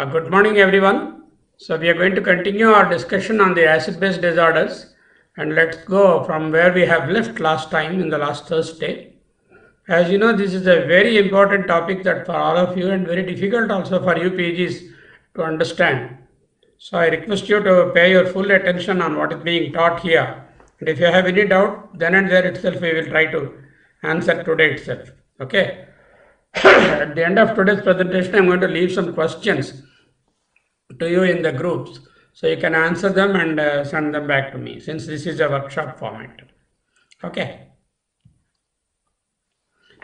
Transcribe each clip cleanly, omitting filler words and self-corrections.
Good morning, everyone. So we are going to continue our discussion on the acid-base disorders, and let's go from where we have left last time in the last Thursday. As you know, this is a very important topic that for all of you and very difficult also for you PGs to understand. So I request you to pay your full attention on what is being taught here. And if you have any doubt, then and there itself we will try to answer today itself. Okay. At the end of today's presentation, I'm going to leave some questions to you in the groups, so you can answer them and send them back to me, since this is a workshop format. Okay.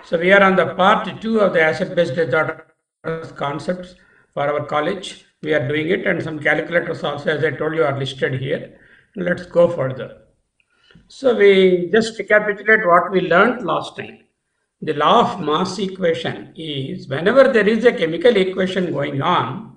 So we are on the part 2 of the acid-base disorders concepts for our college. We are doing it, and some calculators also, as I told you, are listed here. Let's go further. So we just recapitulate what we learned last time. The law of mass equation is whenever there is a chemical equation going on,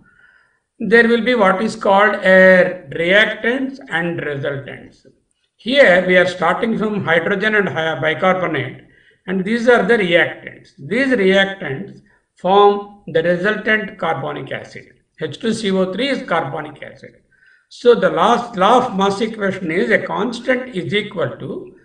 there will be what is called a reactants and resultants. Here we are starting from hydrogen and bicarbonate, and these are the reactants. These reactants form the resultant carbonic acid. H2CO3 is carbonic acid. So the last law of mass equation is a constant is equal to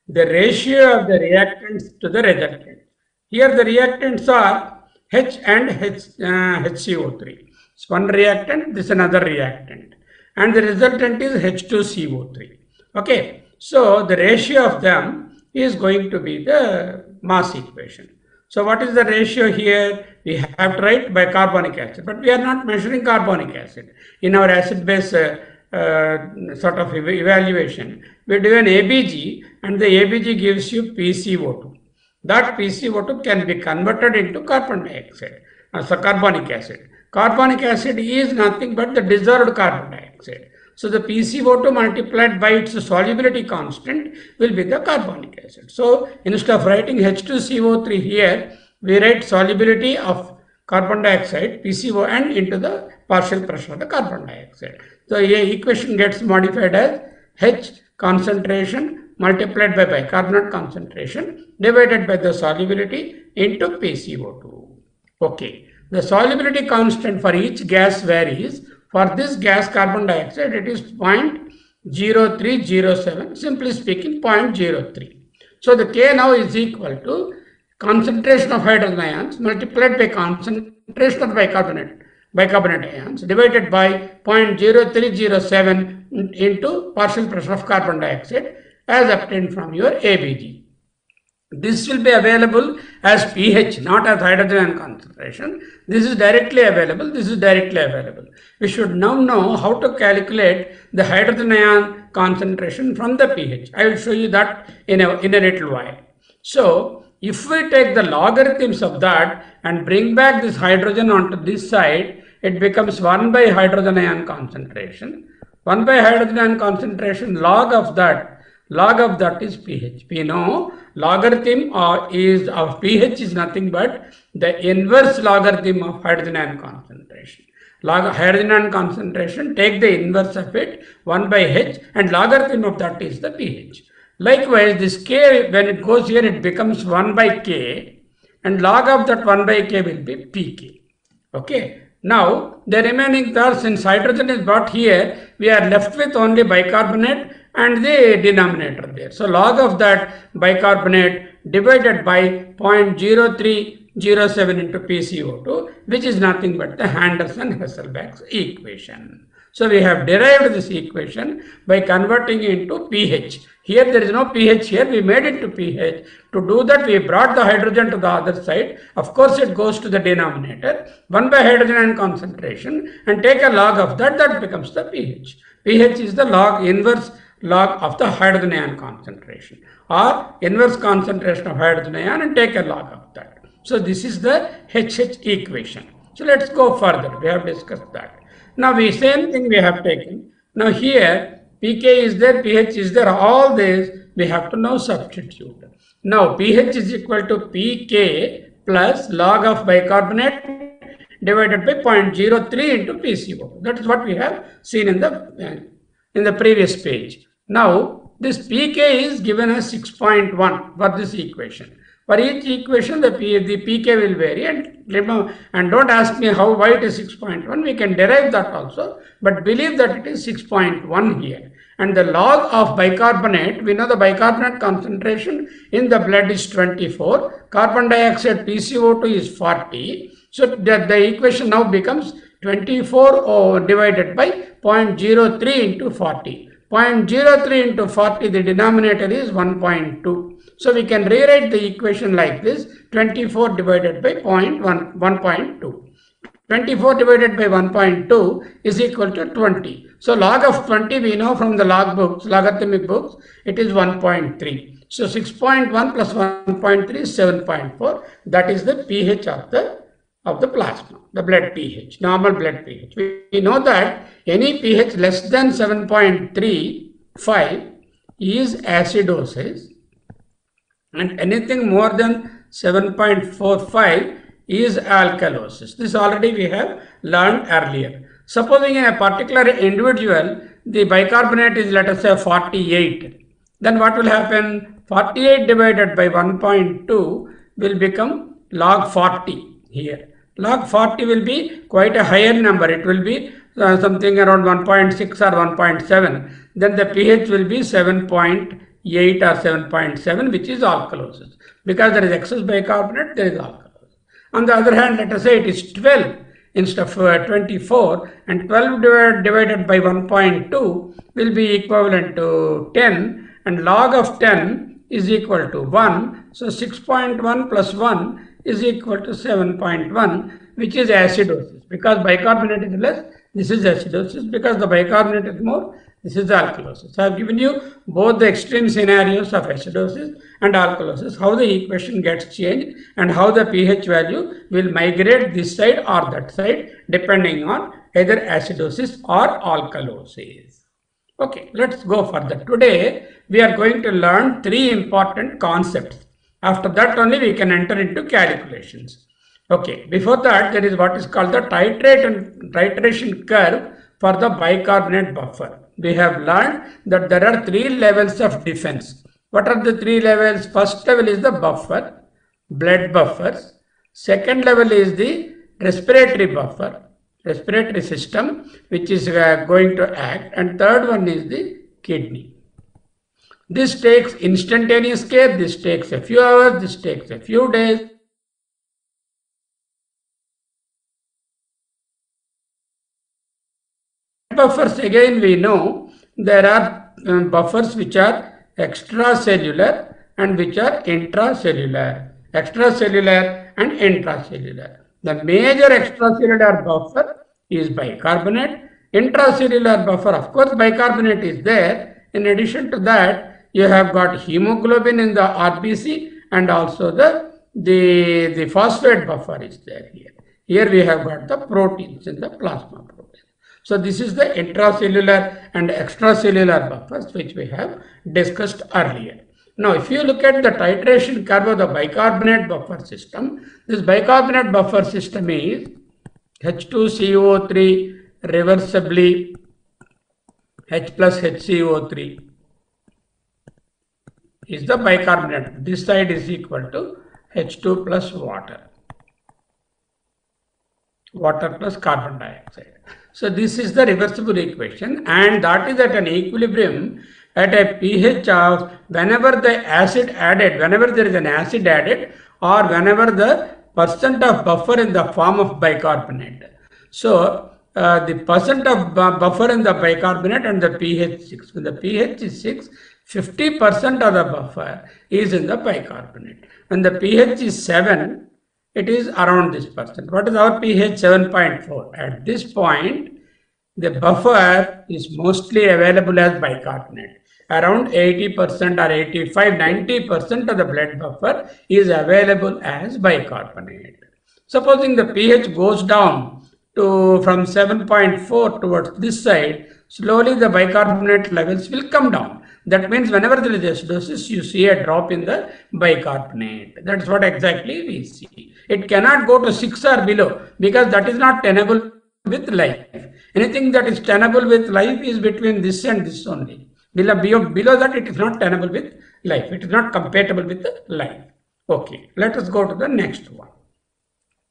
the ratio of the reactants to the resultant. Here the reactants are H and HCO3. So one reactant, this another reactant, and the resultant is H2CO3. Okay, so the ratio of them is going to be the mass equation. So what is the ratio here? We have to write bicarbonic acid, but we are not measuring carbonic acid in our acid-base sort of evaluation. We do an ABG, and the ABG gives you PCO2. That PCO2 can be converted into carbon dioxide, so carbonic acid. Carbonic acid is nothing but the dissolved carbon dioxide. So the PCO2 multiplied by its solubility constant will be the carbonic acid. So instead of writing H2CO3 here, we write solubility of carbon dioxide, PCO, and into the partial pressure of the carbon dioxide. So a equation gets modified as H concentration multiplied by bicarbonate concentration divided by the solubility into PCO2. Okay. The solubility constant for each gas varies. For this gas carbon dioxide, it is 0.0307, simply speaking 0.03. So the K now is equal to concentration of hydrogen ions multiplied by concentration of bicarbonate ions divided by 0.0307 into partial pressure of carbon dioxide as obtained from your ABG. This will be available as pH, not as hydrogen ion concentration. This is directly available. This is directly available. We should now know how to calculate the hydrogen ion concentration from the pH. I will show you that in a little while. So, if we take the logarithms of that and bring back this hydrogen onto this side, it becomes 1 by hydrogen ion concentration. 1 by hydrogen ion concentration, log of that is pH. We know logarithm of pH is nothing but the inverse logarithm of hydrogen ion concentration. Hydrogen ion concentration, take the inverse of it, 1 by H, and logarithm of that is the pH. Likewise, this K, when it goes here, it becomes 1 by K, and log of that 1 by K will be pK. Okay. Now, the remaining terms, since hydrogen is brought here, we are left with only bicarbonate and the denominator there. So log of that bicarbonate divided by 0.0307 into PCO2, which is nothing but the Henderson-Hasselbalch equation. So we have derived this equation by converting into pH. Here there is no pH here, we made it to pH. To do that, we brought the hydrogen to the other side. Of course, it goes to the denominator, 1 by hydrogen ion concentration, and take a log of that, that becomes the pH. pH is the inverse log of the hydrogen ion concentration, or inverse concentration of hydrogen ion, and take a log of that. So this is the HH equation. So let's go further. We have discussed that. Now same thing we have taken. Now here pK is there, pH is there, all this we have to now substitute. Now pH is equal to pK plus log of bicarbonate divided by 0.03 into PCO. That is what we have seen in the previous page. Now this pK is given as 6.1 for this equation. For each equation, the pK will vary, and remember, and don't ask me why it is 6.1. We can derive that also, but believe that it is 6.1 here. And the log of bicarbonate, we know the bicarbonate concentration in the blood is 24. Carbon dioxide PCO2 is 40. So the equation now becomes 24 divided by 0.03 into 40. 0.03 into 40, the denominator is 1.2. So we can rewrite the equation like this: 24 divided by 1.2. 24 divided by 1.2 is equal to 20. So log of 20 we know from the log books, logarithmic books, it is 1.3. So 6.1 plus 1.3 is 7.4. That is the pH of the plasma, the blood pH, normal blood pH. We know that any pH less than 7.35 is acidosis, and anything more than 7.45 is alkalosis. This already we have learned earlier. Supposing in a particular individual, the bicarbonate is, let us say, 48. Then what will happen? 48 divided by 1.2 will become log 40 here. Log 40 will be quite a higher number. It will be something around 1.6 or 1.7. Then the pH will be 7.8 or 7.7, which is alkalosis. Because there is excess bicarbonate, there is alkalosis. On the other hand, let us say it is 12 instead of 24, and 12 divided by 1.2 will be equivalent to 10, and log of 10 is equal to 1. So 6.1 plus 1 is equal to 7.1, which is acidosis. Because bicarbonate is less, this is acidosis. Because the bicarbonate is more, this is alkalosis. So I have given you both the extreme scenarios of acidosis and alkalosis, how the equation gets changed and how the pH value will migrate this side or that side depending on either acidosis or alkalosis. Okay, let's go further. Today we are going to learn 3 important concepts. After that only we can enter into calculations. Okay, before that there is what is called the titration curve for the bicarbonate buffer. We have learned that there are 3 levels of defense. What are the 3 levels? First level is the buffer, blood buffers. Second level is the respiratory buffer, respiratory system, which is going to act. And third one is the kidney. This takes instantaneous care. This takes a few hours. This takes a few days. Buffers, again we know there are buffers which are extracellular and which are intracellular. Extracellular and intracellular. The major extracellular buffer is bicarbonate. Intracellular buffer, of course, bicarbonate is there. In addition to that, you have got hemoglobin in the RBC, and also the phosphate buffer is there here. Here we have got the proteins in the plasma protein. So this is the intracellular and extracellular buffers which we have discussed earlier. Now if you look at the titration curve of the bicarbonate buffer system, this bicarbonate buffer system is H2CO3 reversibly H plus HCO3 is the bicarbonate. This side is equal to H2 plus water. Water plus carbon dioxide. So this is the reversible equation, and that is at an equilibrium at a pH of whenever the acid added, whenever there is an acid added, or whenever the percent of buffer in the form of bicarbonate. So the percent of buffer in the bicarbonate and the pH 6. When the pH is 6, 50% of the buffer is in the bicarbonate. When the pH is 7, it is around this percent. What is our pH? 7.4. At this point, the buffer is mostly available as bicarbonate. Around 80% or 85, 90% of the blood buffer is available as bicarbonate. Supposing the pH goes down to from 7.4 towards this side, slowly the bicarbonate levels will come down. That means whenever there is acidosis, you see a drop in the bicarbonate. That's what exactly we see. It cannot go to 6 or below because that is not tenable with life. Anything that is tenable with life is between this and this only. Below that, it is not tenable with life. It is not compatible with life. Okay, let us go to the next one.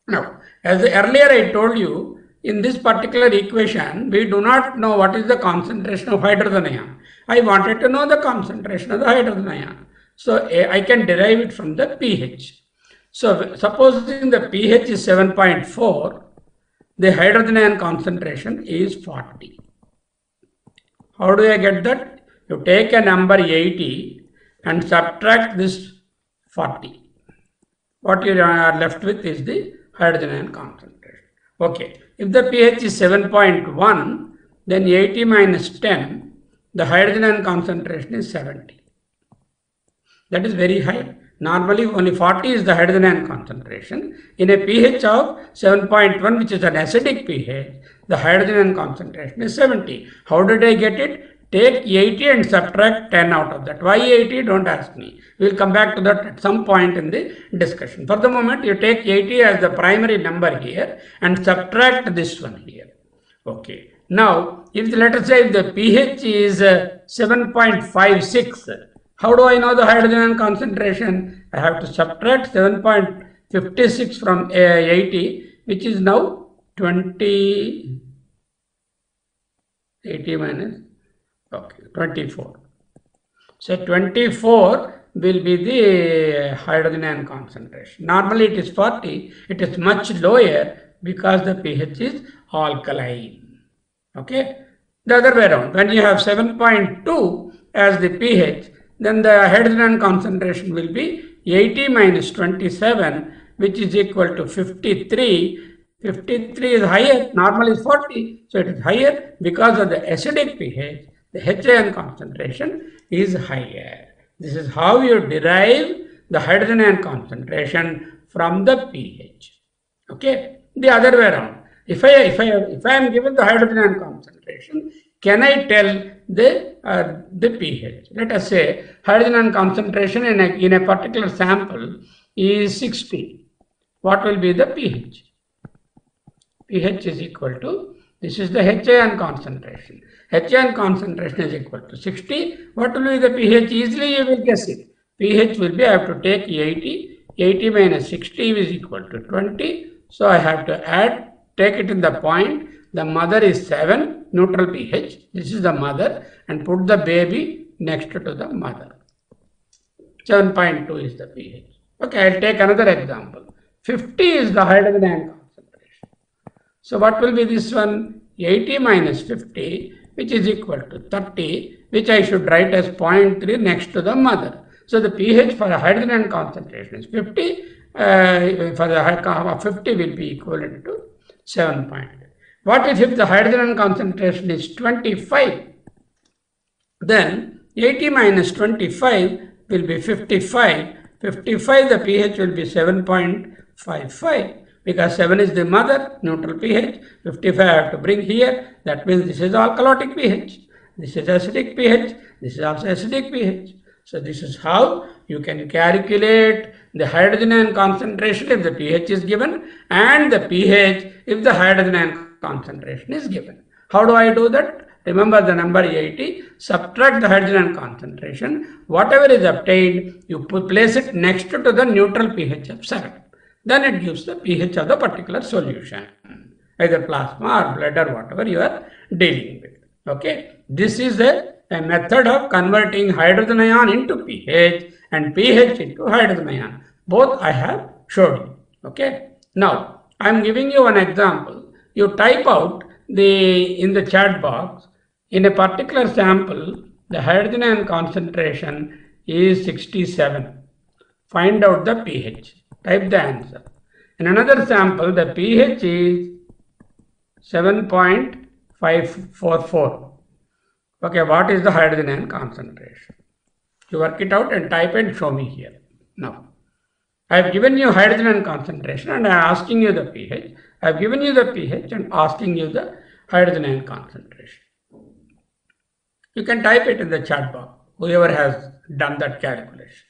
Now, as earlier I told you, in this particular equation, we do not know what is the concentration of hydrogen ion. I wanted to know the concentration of the hydrogen ion. So, I can derive it from the pH. So, supposing the pH is 7.4, the hydrogen ion concentration is 40. How do I get that? You take a number 80 and subtract this 40. What you are left with is the hydrogen ion concentration. Okay, if the pH is 7.1, then 80 minus 10, the hydrogen ion concentration is 70. That is very high. Normally only 40 is the hydrogen ion concentration. In a pH of 7.1, which is an acidic pH, the hydrogen ion concentration is 70. How did I get it? Take 80 and subtract 10 out of that. Why 80? Don't ask me. We will come back to that at some point in the discussion. For the moment, you take 80 as the primary number here and subtract this one here. Okay. Now, if let us say if the pH is 7.56, how do I know the hydrogen ion concentration? I have to subtract 7.56 from 80, which is now 20, 80 minus, okay, 24. So 24 will be the hydrogen ion concentration. Normally it is 40, it is much lower because the pH is alkaline. Okay. The other way around, when you have 7.2 as the pH, then the hydrogen ion concentration will be 80 minus 27, which is equal to 53. 53 is higher, normal is 40, so it is higher because of the acidic pH. The H concentration is higher. This is how you derive the hydrogen ion concentration from the pH. Okay, the other way around. If I am given the hydrogen ion concentration, can I tell the pH? Let us say hydrogen ion concentration in a particular sample is 60. What will be the pH? pH is equal to, this is the H concentration. H concentration is equal to 60. What will be the pH? Easily you will guess it. pH will be, I have to take 80. 80 minus 60 is equal to 20. So I have to add, take it in the point. The mother is 7, neutral pH. This is the mother, and put the baby next to the mother. 7.2 is the pH. Okay, I'll take another example. 50 is the hydrogen ion concentration. So what will be this one? 80 minus 50, which is equal to 30, which I should write as 0.3 next to the mother. So the pH for a hydrogen ion concentration is 50. For the 50 will be equivalent to 7. What if the hydrogen ion concentration is 25? Then 80 minus 25 will be 55. 55, the pH will be 7.55. Because 7 is the mother, neutral pH, 55 I have to bring here. That means this is alkalotic pH. This is acidic pH. This is also acidic pH. So this is how you can calculate the hydrogen ion concentration if the pH is given, and the pH if the hydrogen ion concentration is given. How do I do that? Remember the number 80, subtract the hydrogen ion concentration. Whatever is obtained, you place it next to the neutral pH of 7. Then it gives the pH of the particular solution, either plasma or blood or whatever you are dealing with. Okay, this is a method of converting hydrogen ion into pH and pH into hydrogen ion. Both I have showed you. Okay, now I am giving you an example. You type out in the chat box, in a particular sample, the hydrogen ion concentration is 67. Find out the pH. Type the answer. In another sample, the pH is 7.544. Okay, what is the hydrogen ion concentration? You work it out and type and show me here. Now, I have given you hydrogen ion concentration and I am asking you the pH. I have given you the pH and asking you the hydrogen ion concentration. You can type it in the chat box, whoever has done that calculation.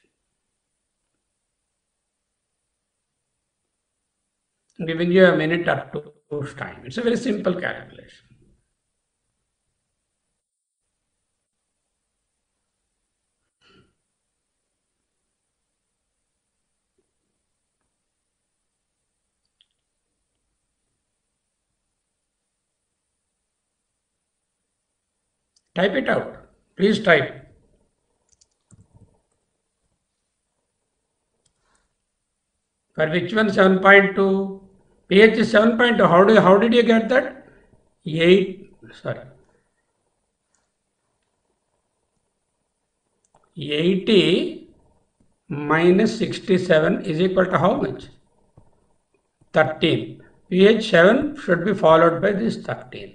I'm giving you a minute or two's time. It's a very simple calculation. Type it out. Please type. For which one 7.2? pH is 7.2. How did you get that? 80 minus 67 is equal to how much? 13. pH 7 should be followed by this 13.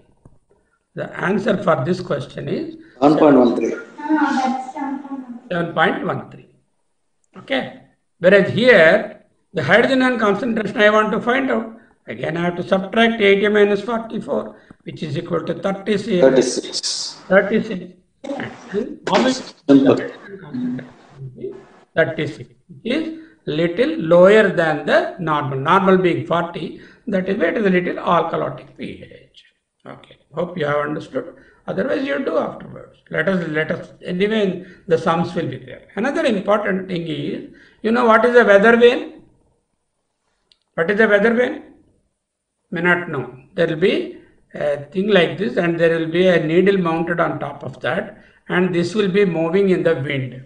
The answer for this question is 7.13. 7.13. Okay. Whereas here, the hydrogen ion concentration I want to find out. Again, I have to subtract 80 minus 44, which is equal to 36. 36. And how much? 36 is little lower than the normal. Normal being 40, that is why it is a little alkalotic pH. Okay. Hope you have understood. Otherwise, you do afterwards. Let us anyway, the sums will be there. Another important thing is, you know what is a weather vane? What is a weather vane? May not know. There will be a thing like this, and there will be a needle mounted on top of that, and this will be moving in the wind.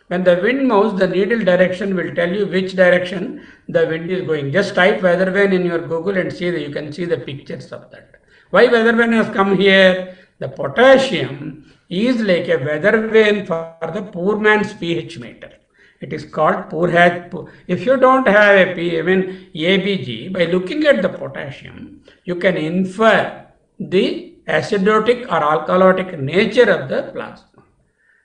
When the wind moves, the needle direction will tell you which direction the wind is going. Just type weather vane in your Google and see that you can see the pictures of that. Why weather vane has come here? The potassium is like a weather vane for the poor man's pH meter. It is called poor hatch. If you don't have a ABG, by looking at the potassium, you can infer the acidotic or alkalotic nature of the plasma.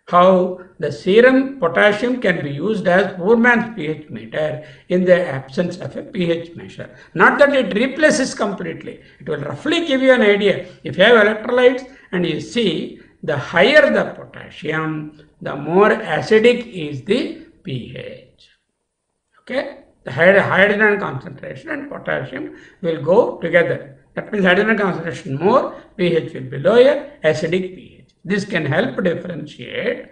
How the serum potassium can be used as poor man's pH meter in the absence of a pH measure. Not that it replaces completely. It will roughly give you an idea. If you have electrolytes and you see, the higher the potassium, the more acidic is the pH. Okay, the hydrogen concentration and potassium will go together. That means hydrogen concentration more, pH will be lower, acidic pH. This can help differentiate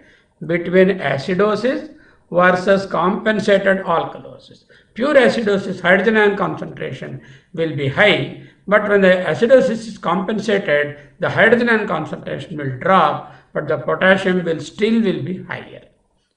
between acidosis versus compensated alkalosis. Pure acidosis, hydrogen ion concentration will be high, but when the acidosis is compensated, the hydrogen ion concentration will drop, but the potassium will still be higher.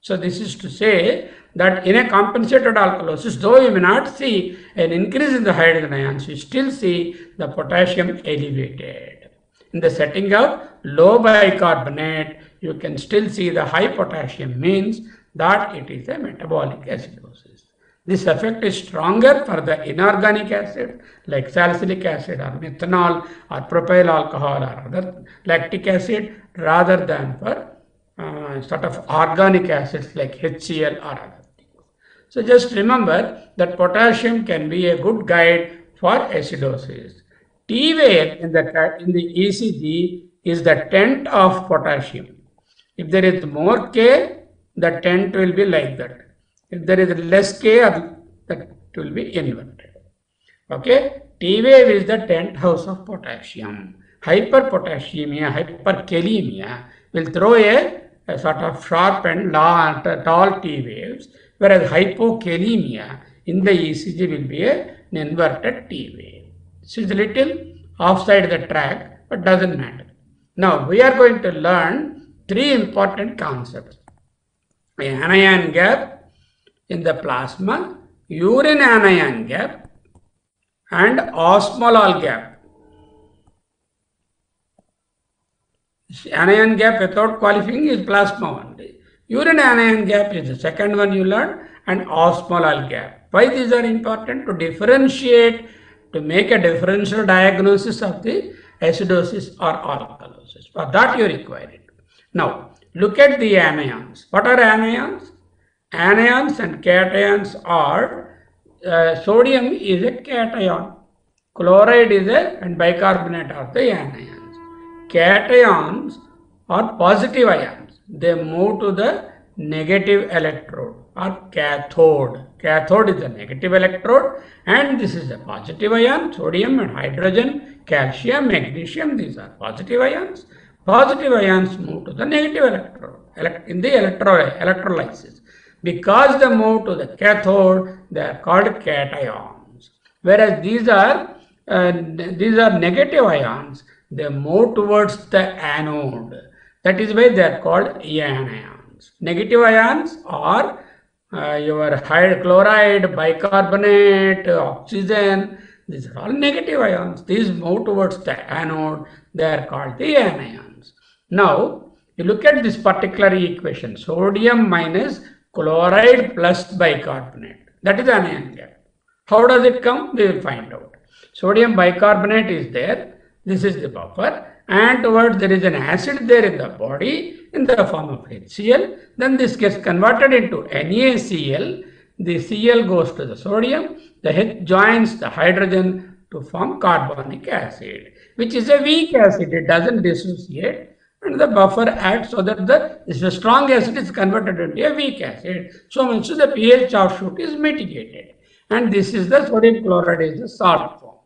So this is to say that in a compensated alkalosis, though you may not see an increase in the hydrogen ions, you still see the potassium elevated. In the setting of low bicarbonate, you can still see the high potassium means that it is a metabolic acidosis. This effect is stronger for the inorganic acid like salicylic acid or methanol or propyl alcohol or other lactic acid rather than for sort of organic acids like HCl or other things. So just remember that potassium can be a good guide for acidosis. T wave in the ECG is the tent of potassium. If there is more K, the tent will be like that. If there is less K, that will be inverted. Okay, T wave is the tent house of potassium. Hyperpotassiemia, hyperkalemia will throw a sort of sharp and tall T waves, whereas hypokalemia in the ECG will be an inverted T wave. This is a little offside the track, but doesn't matter. Now we are going to learn three important concepts: anion gap in the plasma, urine anion gap, and osmolar gap. Anion gap without qualifying is plasma only. Urine anion gap is the second one you learn, and osmolar gap. Why these are important? To differentiate, to make a differential diagnosis of the acidosis or alkalosis. For that you require it. Now look at the anions. What are anions? Anions and cations are, sodium is a cation, chloride is and bicarbonate are the anions. Cations are positive ions. They move to the negative electrode or cathode. Cathode is the negative electrode and this is a positive ion. Sodium and hydrogen, calcium, magnesium, these are positive ions. Positive ions move to the negative electrode in the electrolysis. Because they move to the cathode, they are called cations. Whereas these are negative ions, they move towards the anode. That is why they are called anions. Negative ions are your chloride, bicarbonate, oxygen. These are all negative ions. These move towards the anode. They are called the anions. Now, you look at this particular equation. Sodium minus chloride plus bicarbonate. That is anion gap. How does it come? We will find out. Sodium bicarbonate is there. This is the buffer. And towards there is an acid there in the body in the form of HCl. Then this gets converted into NaCl. The Cl goes to the sodium. The H joins the hydrogen to form carbonic acid, which is a weak acid. It doesn't dissociate. And the buffer acts so that the strong acid is converted into a weak acid. So much the pH offshoot is mitigated. And this is the sodium chloride is the salt form.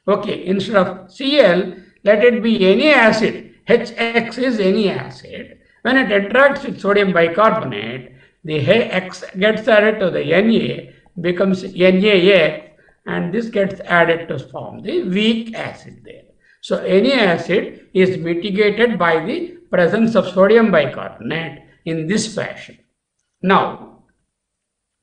Okay, instead of Cl, let it be any acid. HX is any acid. When it interacts with sodium bicarbonate, the X gets added to the Na, becomes NaX, and this gets added to form the weak acid there. So any acid is mitigated by the presence of sodium bicarbonate in this fashion. Now,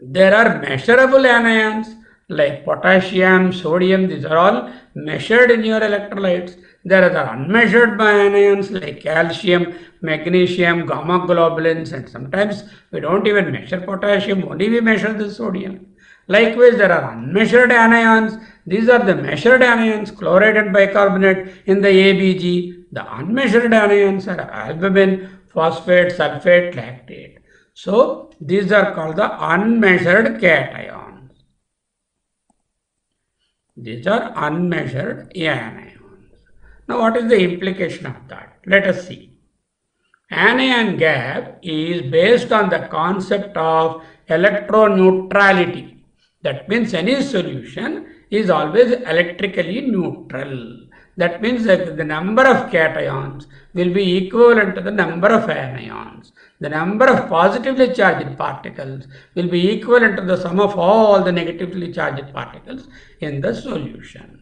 there are measurable anions like potassium, sodium. These are all measured in your electrolytes. There are unmeasured anions like calcium, magnesium, gamma globulins, and sometimes we don't even measure potassium, only we measure the sodium. Likewise, there are unmeasured anions. These are the measured anions, chloride and bicarbonate in the ABG. The unmeasured anions are albumin, phosphate, sulfate, lactate. So, these are called the unmeasured cations. These are unmeasured anions. Now, what is the implication of that? Let us see. Anion gap is based on the concept of electroneutrality. That means any solution is always electrically neutral. That means that the number of cations will be equivalent to the number of anions. The number of positively charged particles will be equivalent to the sum of all the negatively charged particles in the solution.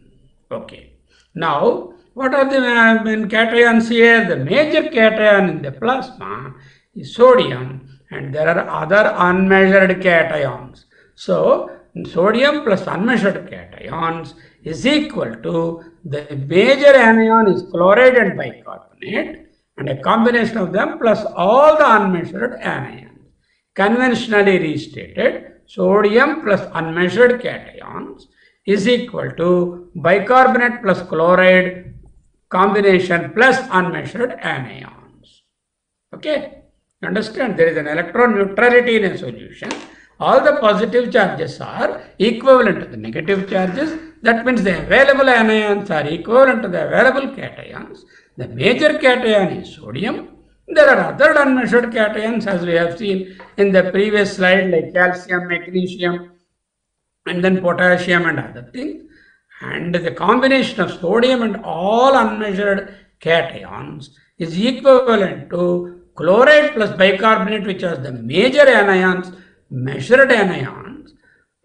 Okay. Now, what are the main cations here? The major cation in the plasma is sodium, and there are other unmeasured cations. So, sodium plus unmeasured cations is equal to the major anion is chloride and bicarbonate, and a combination of them plus all the unmeasured anions. Conventionally restated, sodium plus unmeasured cations is equal to bicarbonate plus chloride combination plus unmeasured anions. Okay, understand there is an electron neutrality in a solution. All the positive charges are equivalent to the negative charges. That means the available anions are equivalent to the available cations. The major cation is sodium. There are other unmeasured cations as we have seen in the previous slide like calcium, magnesium, and then potassium and other things. And the combination of sodium and all unmeasured cations is equivalent to chloride plus bicarbonate, which are the major anions, measured anions,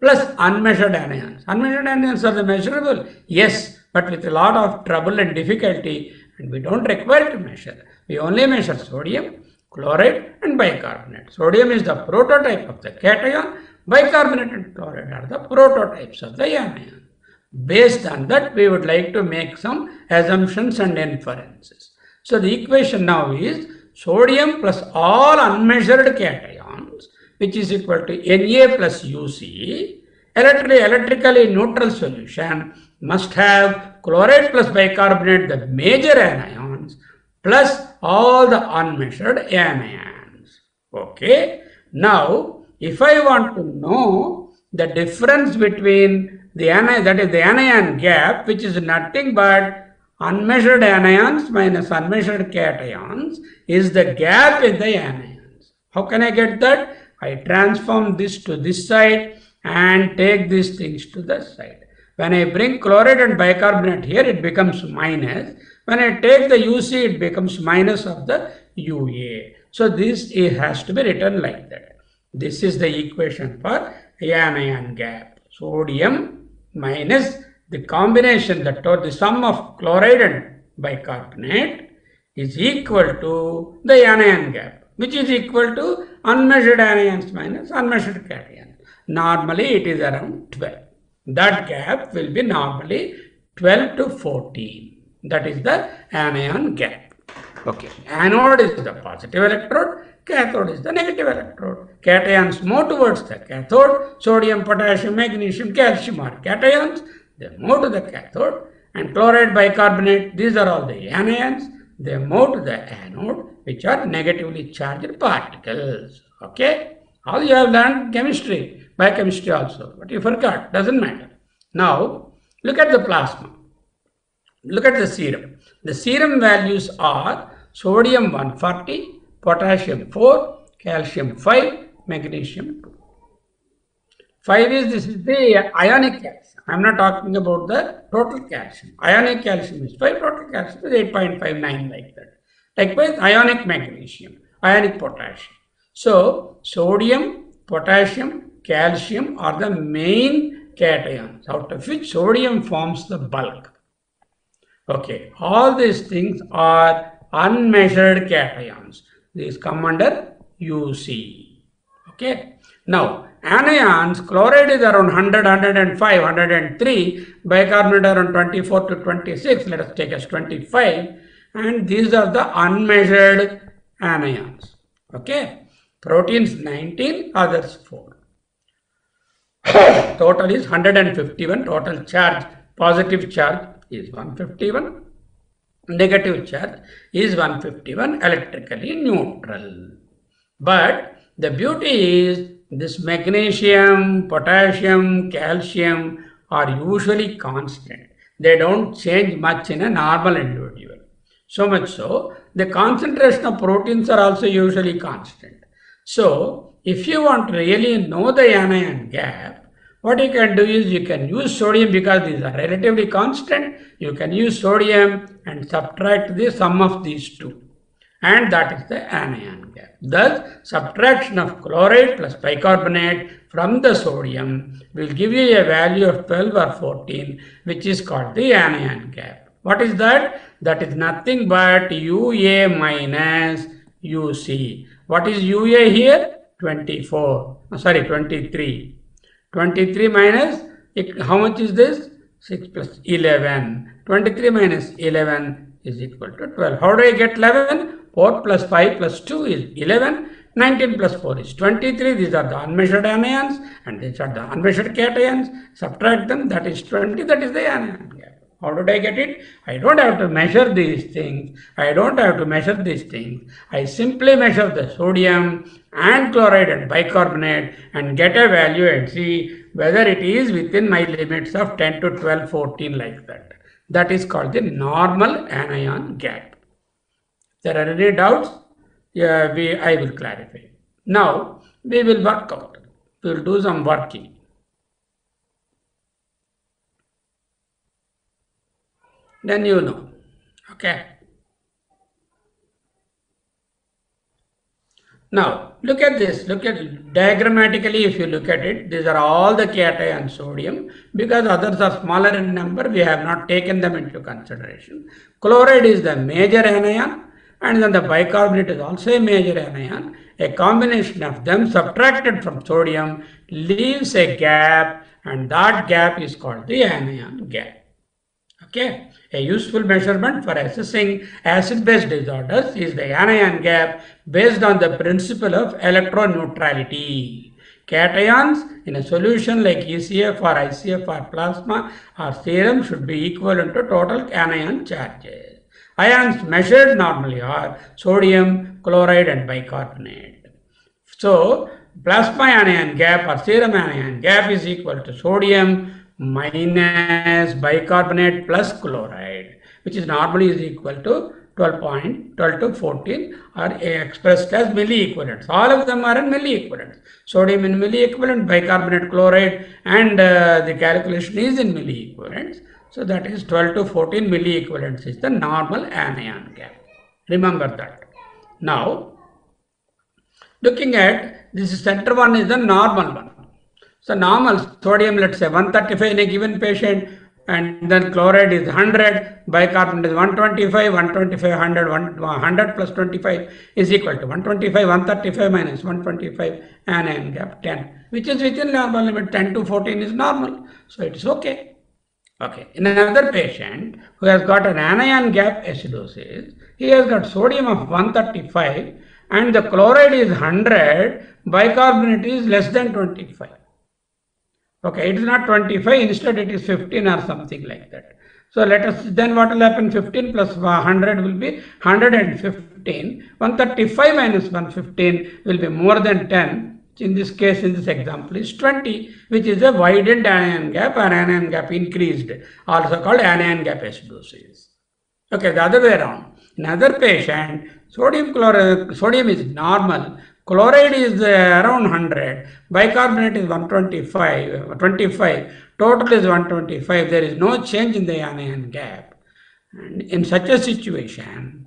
plus unmeasured anions. Unmeasured anions are the measurable, yes, but with a lot of trouble and difficulty, and we don't require to measure. We only measure sodium, chloride, and bicarbonate. Sodium is the prototype of the cation, bicarbonate and chloride are the prototypes of the anion. Based on that, we would like to make some assumptions and inferences. So the equation now is sodium plus all unmeasured cations, which is equal to Na plus UC. Electrically neutral solution must have chloride plus bicarbonate, the major anions, plus all the unmeasured anions. Okay. Now, if I want to know the difference between the anion, that is the anion gap, which is nothing but unmeasured anions minus unmeasured cations, is the gap in the anions. How can I get that? I transform this to this side and take these things to the side. When I bring chloride and bicarbonate here, it becomes minus. When I take the UC, it becomes minus of the UA. So this has to be written like that. This is the equation for anion gap. Sodium minus the combination, the sum of chloride and bicarbonate is equal to the anion gap, which is equal to unmeasured anions minus unmeasured cations. Normally it is around 12. That gap will be normally 12 to 14. That is the anion gap. Okay, anode is the positive electrode, cathode is the negative electrode. Cations move towards the cathode. Sodium, potassium, magnesium, calcium are cations. They move to the cathode. And chloride, bicarbonate, these are all the anions. They move to the anode, which are negatively charged particles. Okay, all you have learned chemistry, biochemistry also, but you forgot, doesn't matter. Now look at the plasma. Look at the serum. The serum values are sodium 140, potassium 4, calcium 5, magnesium 2. 5 this is the ionic calcium. I am not talking about the total calcium. Ionic calcium is 5, total calcium is 8.59 like that. Likewise, ionic magnesium, ionic potassium. So, sodium, potassium, calcium are the main cations, out of which sodium forms the bulk. Okay, all these things are unmeasured cations. These come under UC. Okay, now anions, chloride is around 100, 105, 103, bicarbonate around 24 to 26, let us take as 25, and these are the unmeasured anions. Okay, proteins 19, others 4. Total is 151, total charge, positive charge is 151, negative charge is 151, electrically neutral. But the beauty is this magnesium, potassium, calcium are usually constant. They don't change much in a normal individual. So much so, the concentration of proteins are also usually constant. So, if you want to really know the anion gap, what you can do is you can use sodium, because these are relatively constant. You can use sodium and subtract the sum of these two. And that is the anion gap. Thus, subtraction of chloride plus bicarbonate from the sodium will give you a value of 12 or 14, which is called the anion gap. What is that? That is nothing but UA minus UC. What is UA here? 23. 23 minus, how much is this? 6 plus 11. 23 minus 11 is equal to 12. How do I get 11? 4 plus 5 plus 2 is 11. 19 plus 4 is 23. These are the unmeasured anions and these are the unmeasured cations. Subtract them, that is 20. That is the anion gap. How did I get it? I don't have to measure these things. I simply measure the sodium and chloride and bicarbonate and get a value and see whether it is within my limits of 10 to 12, 14 like that. That is called the normal anion gap. If there are any doubts, I will clarify. Now, we will work out. We will do some working. Then you know. Okay. Now, look at this. Look at diagrammatically, if you look at it, these are all the cation sodium. Because others are smaller in number, we have not taken them into consideration. Chloride is the major anion, and then the bicarbonate is also a major anion. A combination of them subtracted from sodium leaves a gap, and that gap is called the anion gap. Okay, a useful measurement for assessing acid-base disorders is the anion gap based on the principle of electroneutrality. Cations in a solution like ECF or ICF or plasma or serum should be equivalent to total anion charges. Ions measured normally are sodium, chloride and bicarbonate. So, plasma anion gap or serum anion gap is equal to sodium minus bicarbonate plus chloride, which is normally is equal to 12 to 14 are expressed as milliequivalents. All of them are in milliequivalents. Sodium in milliequivalent, bicarbonate, chloride, and the calculation is in milliequivalents. So that is 12 to 14 milliequivalents is the normal anion gap. Remember that. Now, looking at this center one is the normal one. So normal sodium, let's say 135 in a given patient, and then chloride is 100, bicarbonate is 125, 125, 100, 100 plus 25 is equal to 125, 135 minus 125, anion gap 10, which is within normal limit. 10 to 14 is normal, so it is okay. Okay, in another patient who has got an anion gap acidosis, he has got sodium of 135 and the chloride is 100, bicarbonate is less than 25. Okay, it is not 25, instead it is 15 or something like that. So let us, then what will happen? 15 plus 100 will be 115. 135 minus 115 will be more than 10. In this case, in this example, is 20, which is a widened anion gap or anion gap increased, also called anion gap acidosis. Okay, the other way around. In another patient, sodium is normal, chloride is around 100, bicarbonate is 25, total is 125, there is no change in the anion gap. And in such a situation,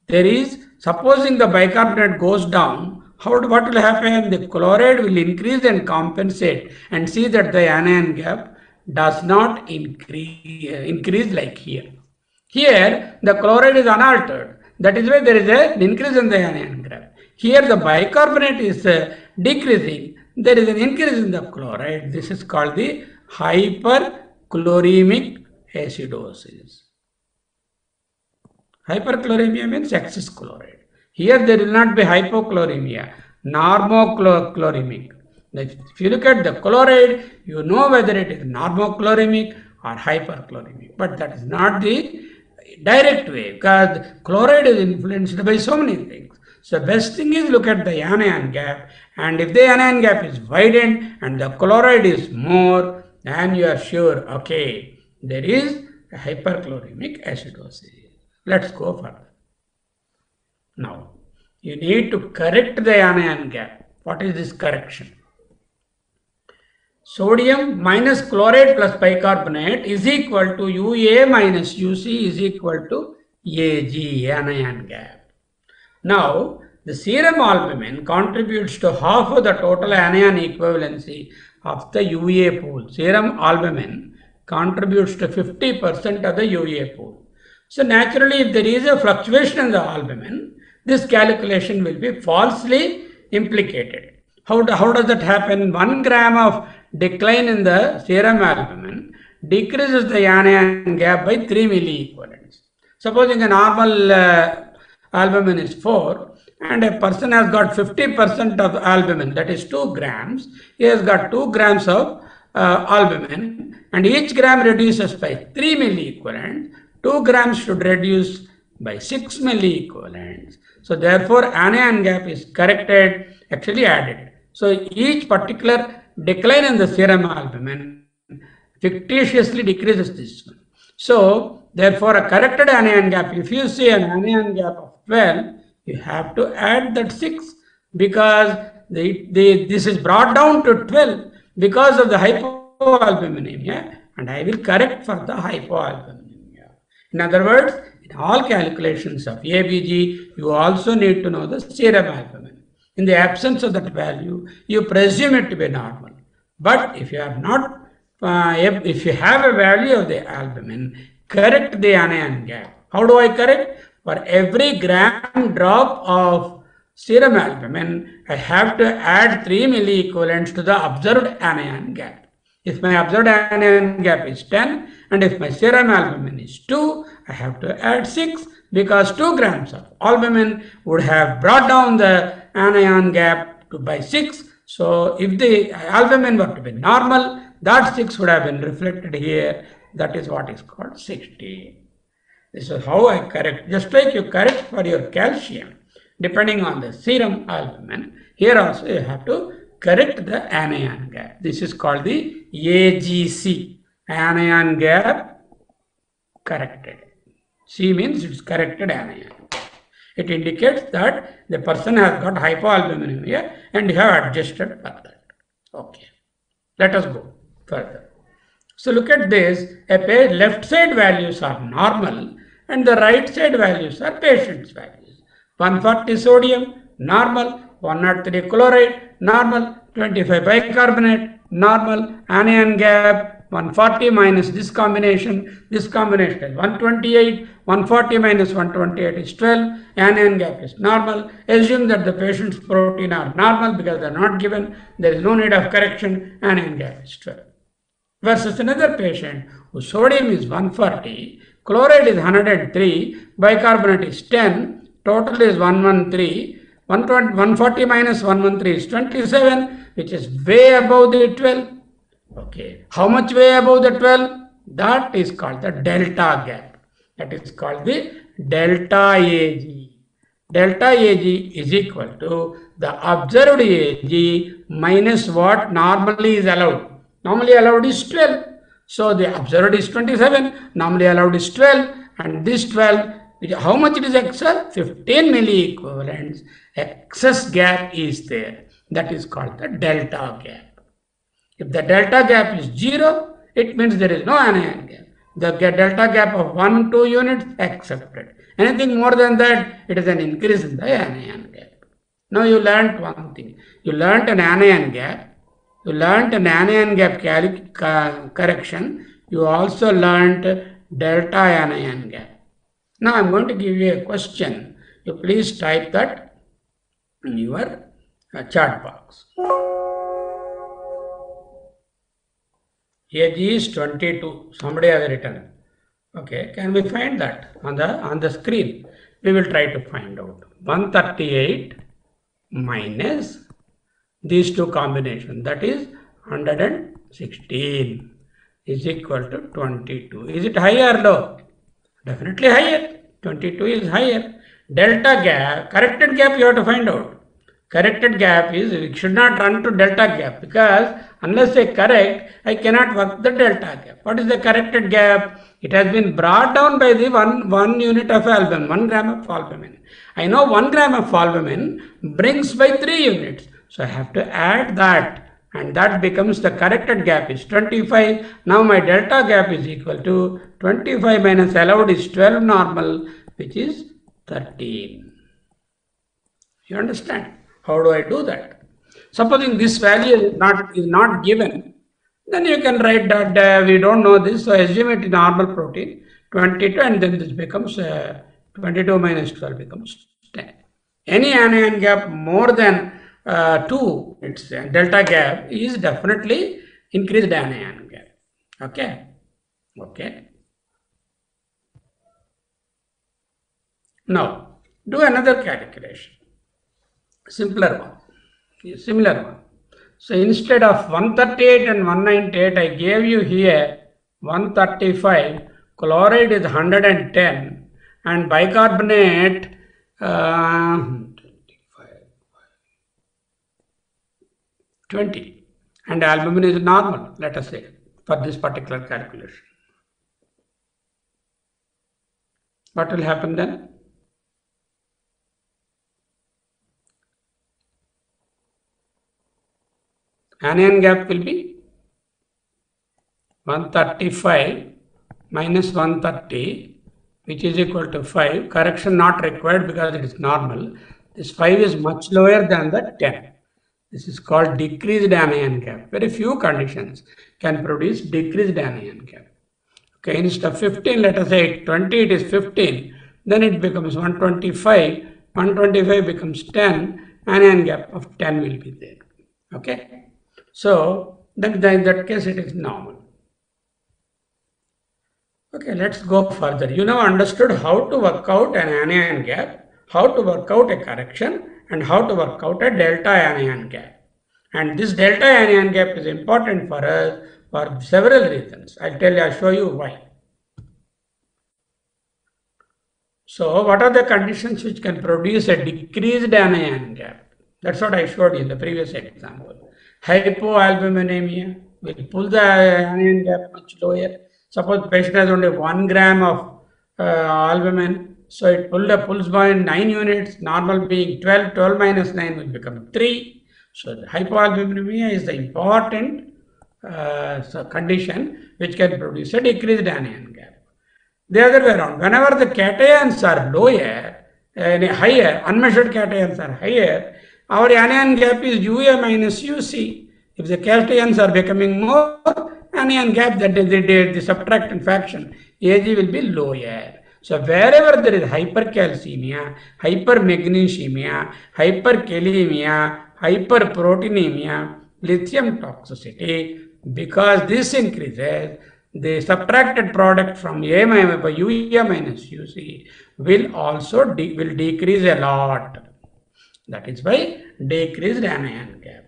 there is, supposing the bicarbonate goes down, what will happen? The chloride will increase and compensate, and see that the anion gap does not increase like here. Here, the chloride is unaltered. That is why there is an increase in the anion gap. Here, the bicarbonate is decreasing. There is an increase in the chloride. This is called the hyperchloremic acidosis. Hyperchloremia means excess chloride. Here there will not be hypochloremia, normochloremic. If you look at the chloride, you know whether it is normochloremic or hyperchloremic. But that is not the direct way, because chloride is influenced by so many things. So best thing is look at the anion gap, and if the anion gap is widened and the chloride is more, then you are sure, okay, there is a hyperchloremic acidosis. Let's go further. Now, you need to correct the anion gap. What is this correction? Sodium minus chloride plus bicarbonate is equal to UA minus UC is equal to AG, anion gap. Now, the serum albumin contributes to half of the total anion equivalency of the UA pool. Serum albumin contributes to 50% of the UA pool. So naturally, if there is a fluctuation in the albumin, this calculation will be falsely implicated. How does that happen? 1 gram of decline in the serum albumin decreases the anion gap by 3 milliequivalents. Supposing a normal albumin is 4 and a person has got 50% of albumin, that is 2 grams. He has got 2 grams of albumin, and each gram reduces by 3 milliequivalents. 2 grams should reduce by 6 milliequivalents. So therefore, anion gap is corrected, actually added. So each particular decline in the serum albumin fictitiously decreases this one. So therefore, a corrected anion gap, if you see an anion gap of 12, you have to add that 6, because this is brought down to 12 because of the hypoalbuminemia, and I will correct for the hypoalbuminemia. In other words, in all calculations of ABG, you also need to know the serum albumin. In the absence of that value, you presume it to be normal. But if you are not, if you have a value of the albumin, correct the anion gap. How do I correct? For every gram drop of serum albumin, I have to add 3 milliequivalents to the observed anion gap. If my observed anion gap is 10 and if my serum albumin is 2, I have to add 6, because 2 grams of albumin would have brought down the anion gap by 6. So if the albumin were to be normal, that 6 would have been reflected here. That is what is called 60. This is how I correct. Just like you correct for your calcium, depending on the serum albumin, here also you have to correct the anion gap. This is called the AGC, anion gap corrected. C means it's corrected anion. It indicates that the person has got hypoalbuminemia and you have adjusted for that. Okay, let us go further. So look at this, left side values are normal and the right side values are patient's values. 140 sodium, normal, 103 chloride, normal, 25 bicarbonate, normal, anion gap 140 minus this combination is 128. 140 minus 128 is 12. Anion gap is normal. Assume that the patient's protein are normal because they are not given. There is no need of correction. Anion gap is 12. Versus another patient whose sodium is 140, chloride is 103, bicarbonate is 10, total is 113. 140 minus 113 is 27, which is way above the 12. Okay, how much way above the 12? That is called the delta gap. That is called the delta Ag. Delta Ag is equal to the observed Ag minus what normally is allowed. Normally allowed is 12. So the observed is 27, normally allowed is 12, and this 12, how much it is excess? 15 milli equivalents. Excess gap is there. That is called the delta gap. If the delta gap is 0, it means there is no anion gap. The delta gap of 1-2 units accepted. Anything more than that, it is an increase in the anion gap. Now you learnt one thing. You learnt an anion gap. You learnt an anion gap correction. You also learnt delta anion gap. Now I am going to give you a question. You please type that in your chat box. Ag is 22. Somebody has written. Okay, can we find that on the screen? We will try to find out. 138 minus these two combinations, that is 116, is equal to 22. Is it higher or low? Definitely higher. 22 is higher. Delta gap, corrected gap you have to find out. Corrected gap is, we should not run to delta gap because unless I correct, I cannot work the delta gap. What is the corrected gap? It has been brought down by the one unit of albumin, 1 gram of albumin. I know 1 gram of albumin brings by 3 units. So I have to add that, and that becomes the corrected gap is 25. Now my delta gap is equal to 25 minus allowed is 12 normal, which is 13. You understand? How do I do that? Supposing this value is not given, then you can write that we don't know this, so assume it is normal protein 22, and then this becomes 22 minus 12 becomes 10. Any anion gap more than 2, its delta gap is definitely increased anion gap. Okay. Okay. Now do another calculation. Simpler one, similar one. So instead of 138 and 198, I gave you here 135, chloride is 110, and bicarbonate 20, and albumin is normal, let us say, for this particular calculation. What will happen then? Anion gap will be 135 minus 130, which is equal to 5. Correction not required because it is normal. This 5 is much lower than the 10. This is called decreased anion gap. Very few conditions can produce decreased anion gap. Okay, instead of 15, let us say 20, it is 15. Then it becomes 125. 125 becomes 10. Anion gap of 10 will be there. Okay. So then in that case it is normal. Okay, let's go further. You now understood how to work out an anion gap, how to work out a correction, and how to work out a delta anion gap. And this delta anion gap is important for us for several reasons. I'll show you why. So what are the conditions which can produce a decreased anion gap? That's what I showed you in the previous example. Hypoalbuminemia will pull the anion gap much lower. Suppose the patient has only 1 gram of albumin, so it pulls by 9 units, normal being 12, 12 minus 9 will become 3. So the hypoalbuminemia is the important condition which can produce a decreased anion gap. The other way around, whenever the cations are lower, higher, unmeasured cations are higher, our anion gap is UA minus UC. If the cations are becoming more, anion gap, that is the subtractant fraction, Ag will be lower. So wherever there is hypercalcemia, hypermagnesemia, hyperkalemia, hyperproteinemia, lithium toxicity, because this increases, the subtracted product from A minus by Ua minus Uc will also decrease a lot. That is why decreased anion gap.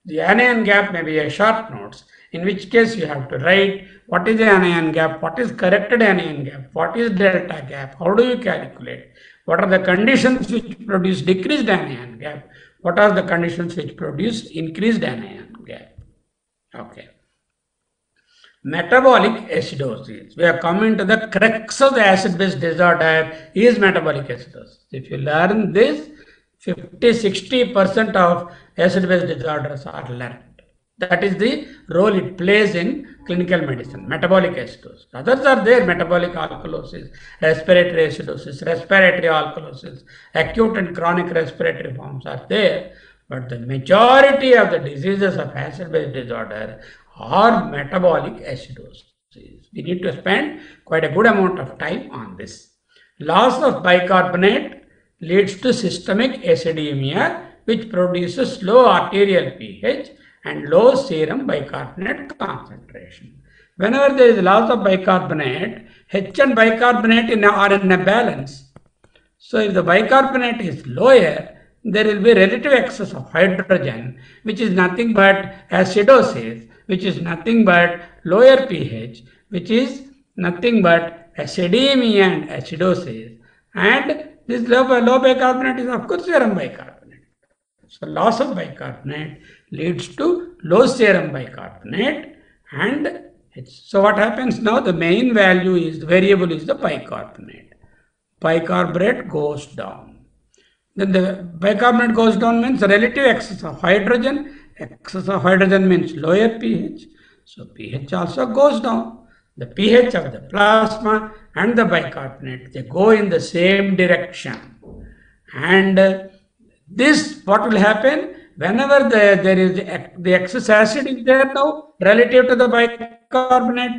The anion gap may be a short notes, in which case you have to write what is the anion gap, what is corrected anion gap, what is delta gap, how do you calculate, what are the conditions which produce decreased anion gap, what are the conditions which produce increased anion gap. Okay. Metabolic acidosis. We are coming to the crux of the acid-base disorder is metabolic acidosis. If you learn this, 50-60% of acid-base disorders are learned. That is the role it plays in clinical medicine, metabolic acidosis. Others are there, metabolic alkalosis, respiratory acidosis, respiratory alkalosis, acute and chronic respiratory forms are there. But the majority of the diseases of acid-base disorder are metabolic acidosis. We need to spend quite a good amount of time on this. Loss of bicarbonate leads to systemic acidemia, which produces low arterial pH and low serum bicarbonate concentration. Whenever there is loss of bicarbonate, H and bicarbonate are in a balance. So if the bicarbonate is lower, there will be relative excess of hydrogen, which is nothing but acidosis, which is nothing but lower pH, which is nothing but acidemia and acidosis. And this low bicarbonate is of course serum bicarbonate. So loss of bicarbonate leads to low serum bicarbonate, and so what happens now? The main value is, the variable is the bicarbonate. Bicarbonate goes down. Then the bicarbonate goes down means the relative excess of hydrogen. Excess of hydrogen means lower pH. So pH also goes down. The pH of the plasma and the bicarbonate, they go in the same direction. And this, what will happen? Whenever there is the excess acid is there now relative to the bicarbonate,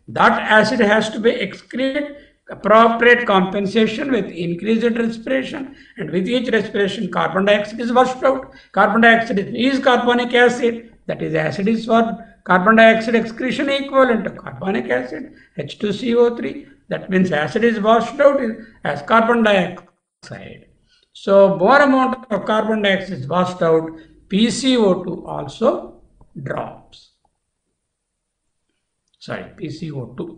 that acid has to be excreted. Appropriate compensation with increased respiration, and with each respiration carbon dioxide is washed out. Carbon dioxide is carbonic acid, that is acid is for carbon dioxide excretion equivalent to carbonic acid, H2CO3. That means acid is washed out as carbon dioxide. So more amount of carbon dioxide is washed out, PCO2 also drops. Sorry, PCO2.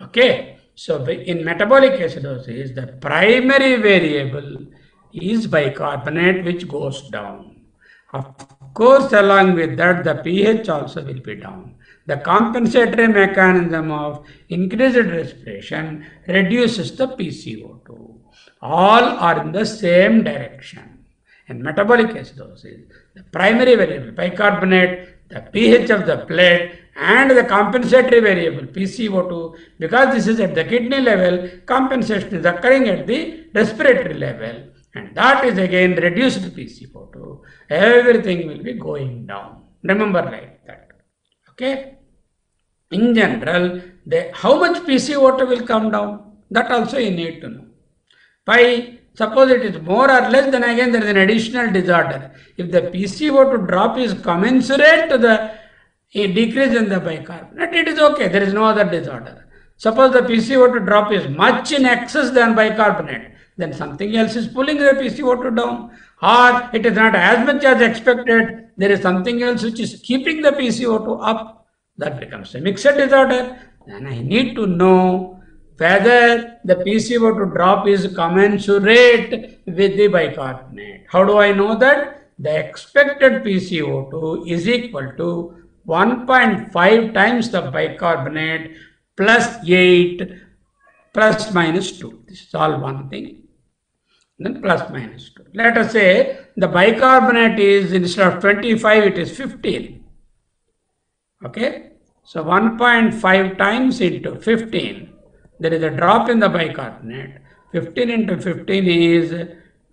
Okay. So in metabolic acidosis, the primary variable is bicarbonate, which goes down. Of course, along with that, the pH also will be down. The compensatory mechanism of increased respiration reduces the PCO2. All are in the same direction. In metabolic acidosis, the primary variable bicarbonate, the pH of the blood, and the compensatory variable PCO2, because this is at the kidney level, compensation is occurring at the respiratory level, and that is again reduced PCO2. Everything will be going down. Remember like that. Okay. In general, how much PCO2 will come down? That also you need to know. Suppose it is more or less, then again there is an additional disorder. If the PCO2 drop is commensurate to the decrease in the bicarbonate, it is okay, there is no other disorder. Suppose the PCO2 drop is much in excess than bicarbonate, then something else is pulling the PCO2 down, or it is not as much as expected, there is something else which is keeping the PCO2 up. That becomes a mixed disorder. Then I need to know whether the PCO2 drop is commensurate with the bicarbonate. How do I know that? The expected PCO2 is equal to 1.5 times the bicarbonate plus 8 plus minus 2. This is all one thing. Then plus minus 2. Let us say the bicarbonate is, instead of 25, it is 15. Okay. So 1.5 times into 15. There is a drop in the bicarbonate. 15 into 15 is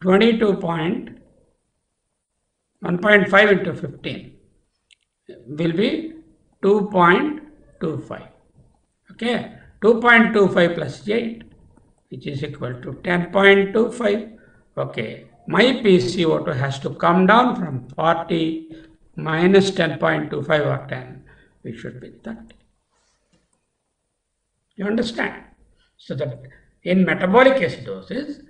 1.5 into 15 will be 2.5 2.25. Okay, 2.25 plus 8, which is equal to 10.25. Okay, my PCO2 has to come down from 40 minus 10.25 or 10, which should be 30. You understand? So that in metabolic acidosis,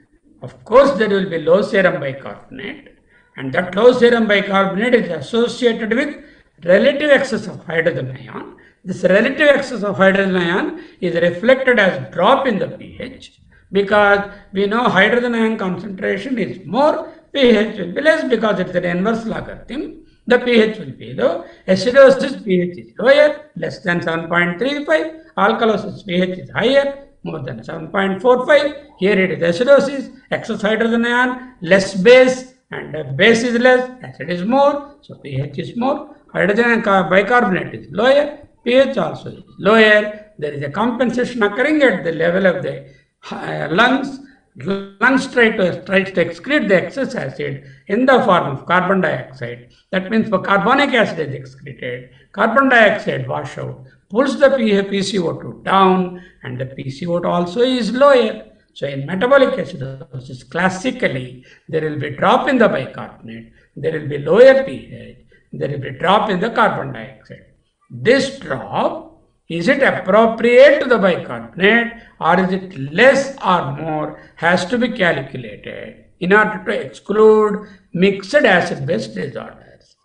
of course, there will be low serum bicarbonate, and that low serum bicarbonate is associated with relative excess of hydrogen ion. This relative excess of hydrogen ion is reflected as drop in the pH, because we know hydrogen ion concentration is more, pH will be less, because it's an inverse logarithm. The pH will be low. Acidosis pH is lower, less than 7.35. Alkalosis pH is higher, more than 7.45. Here it is acidosis, excess hydrogen ion, less base, and the base is less, acid is more, so pH is more. Hydrogen and bicarbonate is lower, pH also is lower. There is a compensation occurring at the level of the lungs. Lungs try to excrete the excess acid in the form of carbon dioxide. That means for carbonic acid is excreted, carbon dioxide wash out, pulls the PCO2 down, and the PCO2 also is lower. So in metabolic acidosis, classically, there will be drop in the bicarbonate, there will be lower pH, there will be drop in the carbon dioxide. This drop, is it appropriate to the bicarbonate, or is it less or more, has to be calculated in order to exclude mixed acid-base disorders.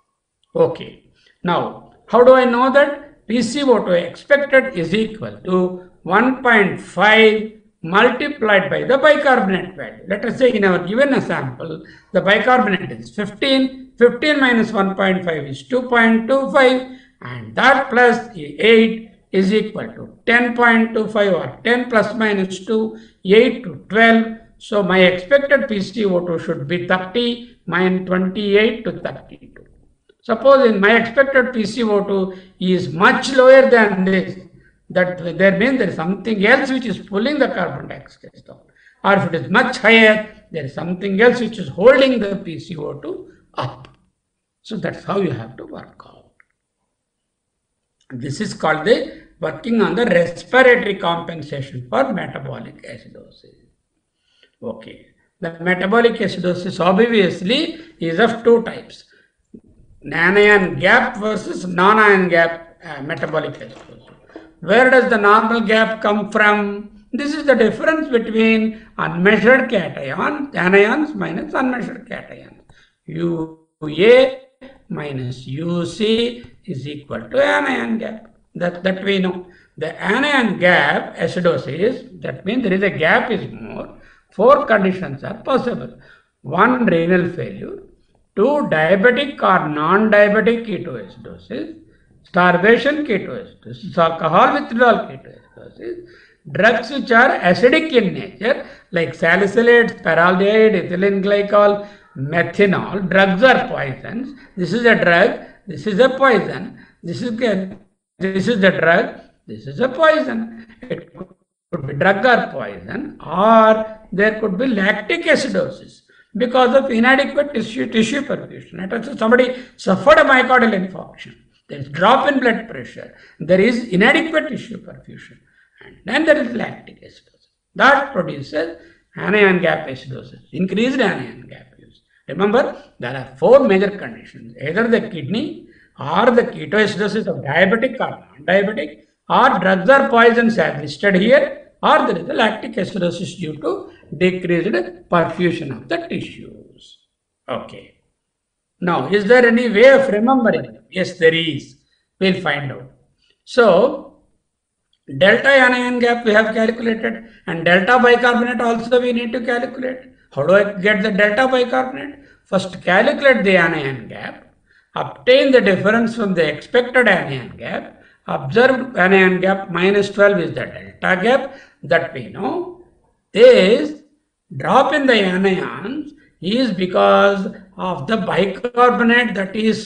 Okay. Now, how do I know that? PCO2 expected is equal to 1.5 multiplied by the bicarbonate value. Let us say in our given example, the bicarbonate is 15. 15 minus 1.5 is 2.25, and that plus 8 is equal to 10.25, or 10 plus minus 2, 8 to 12. So my expected PCO2 should be 30 minus 28 to 32. Suppose in my expected PCO2 is much lower than this, that there means there is something else which is pulling the carbon dioxide down. Or if it is much higher, there is something else which is holding the PCO2 up. So that's how you have to work out. This is called the working on the respiratory compensation for metabolic acidosis. Okay. The metabolic acidosis obviously is of two types: anion gap versus non-ion gap metabolic acidosis. Where does the normal gap come from? This is the difference between unmeasured cation, anions minus unmeasured cations. UA minus UC is equal to anion gap. That we know. The anion gap acidosis, that means there is a gap is more. 4 conditions are possible. 1, renal failure. 2, diabetic or non-diabetic ketoacidosis. Starvation ketoacidosis. Alcohol withdrawal ketoacidosis. Drugs which are acidic in nature, like salicylates, paraldehyde, ethylene glycol, methanol. Drugs are poisons. This is a drug, this is a poison. This is the drug, this is a poison. It could be drug or poison, or there could be lactic acidosis because of inadequate tissue perfusion. Let us say somebody suffered a myocardial infarction. There is drop in blood pressure. There is inadequate tissue perfusion. And then there is lactic acidosis. That produces anion gap acidosis, increased anion gap use. Remember, there are 4 major conditions: either the kidney, or the ketoacidosis of diabetic or non-diabetic, or drugs or poisons as listed here, or there is a lactic acidosis due to decreased perfusion of the tissues. Okay. Now, is there any way of remembering? Yes, there is. We'll find out. So, delta anion gap we have calculated, and delta bicarbonate also we need to calculate. How do I get the delta bicarbonate? First, calculate the anion gap, obtain the difference from the expected anion gap. Observed anion gap minus 12 is the delta gap that we know. This drop in the anions is because of the bicarbonate, that is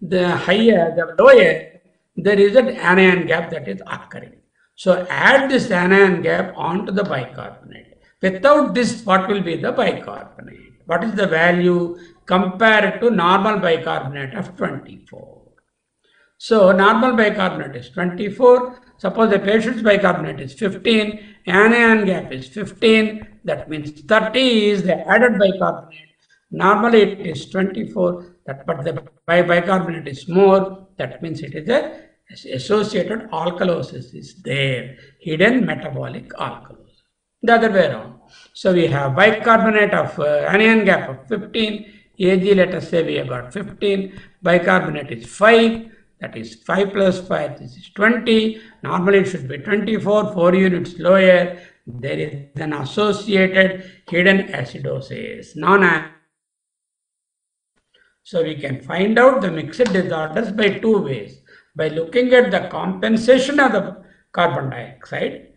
the higher, the lower, there is an anion gap that is occurring. So add this anion gap onto the bicarbonate. Without this, what will be the bicarbonate? What is the value compared to normal bicarbonate of 24? So normal bicarbonate is 24. Suppose the patient's bicarbonate is 15, anion gap is 15. That means 30 is the added bicarbonate. Normally it is 24, but the bicarbonate is more. That means it is a associated alkalosis is there, hidden metabolic alkalosis. The other way around. So we have bicarbonate of anion gap of 15, Ag, let us say we have got 15, bicarbonate is 5, that is 5 plus 5, this is 20, normally it should be 24, 4 units lower, there is an associated hidden acidosis, So we can find out the mixed disorders by two ways. By looking at the compensation of the carbon dioxide,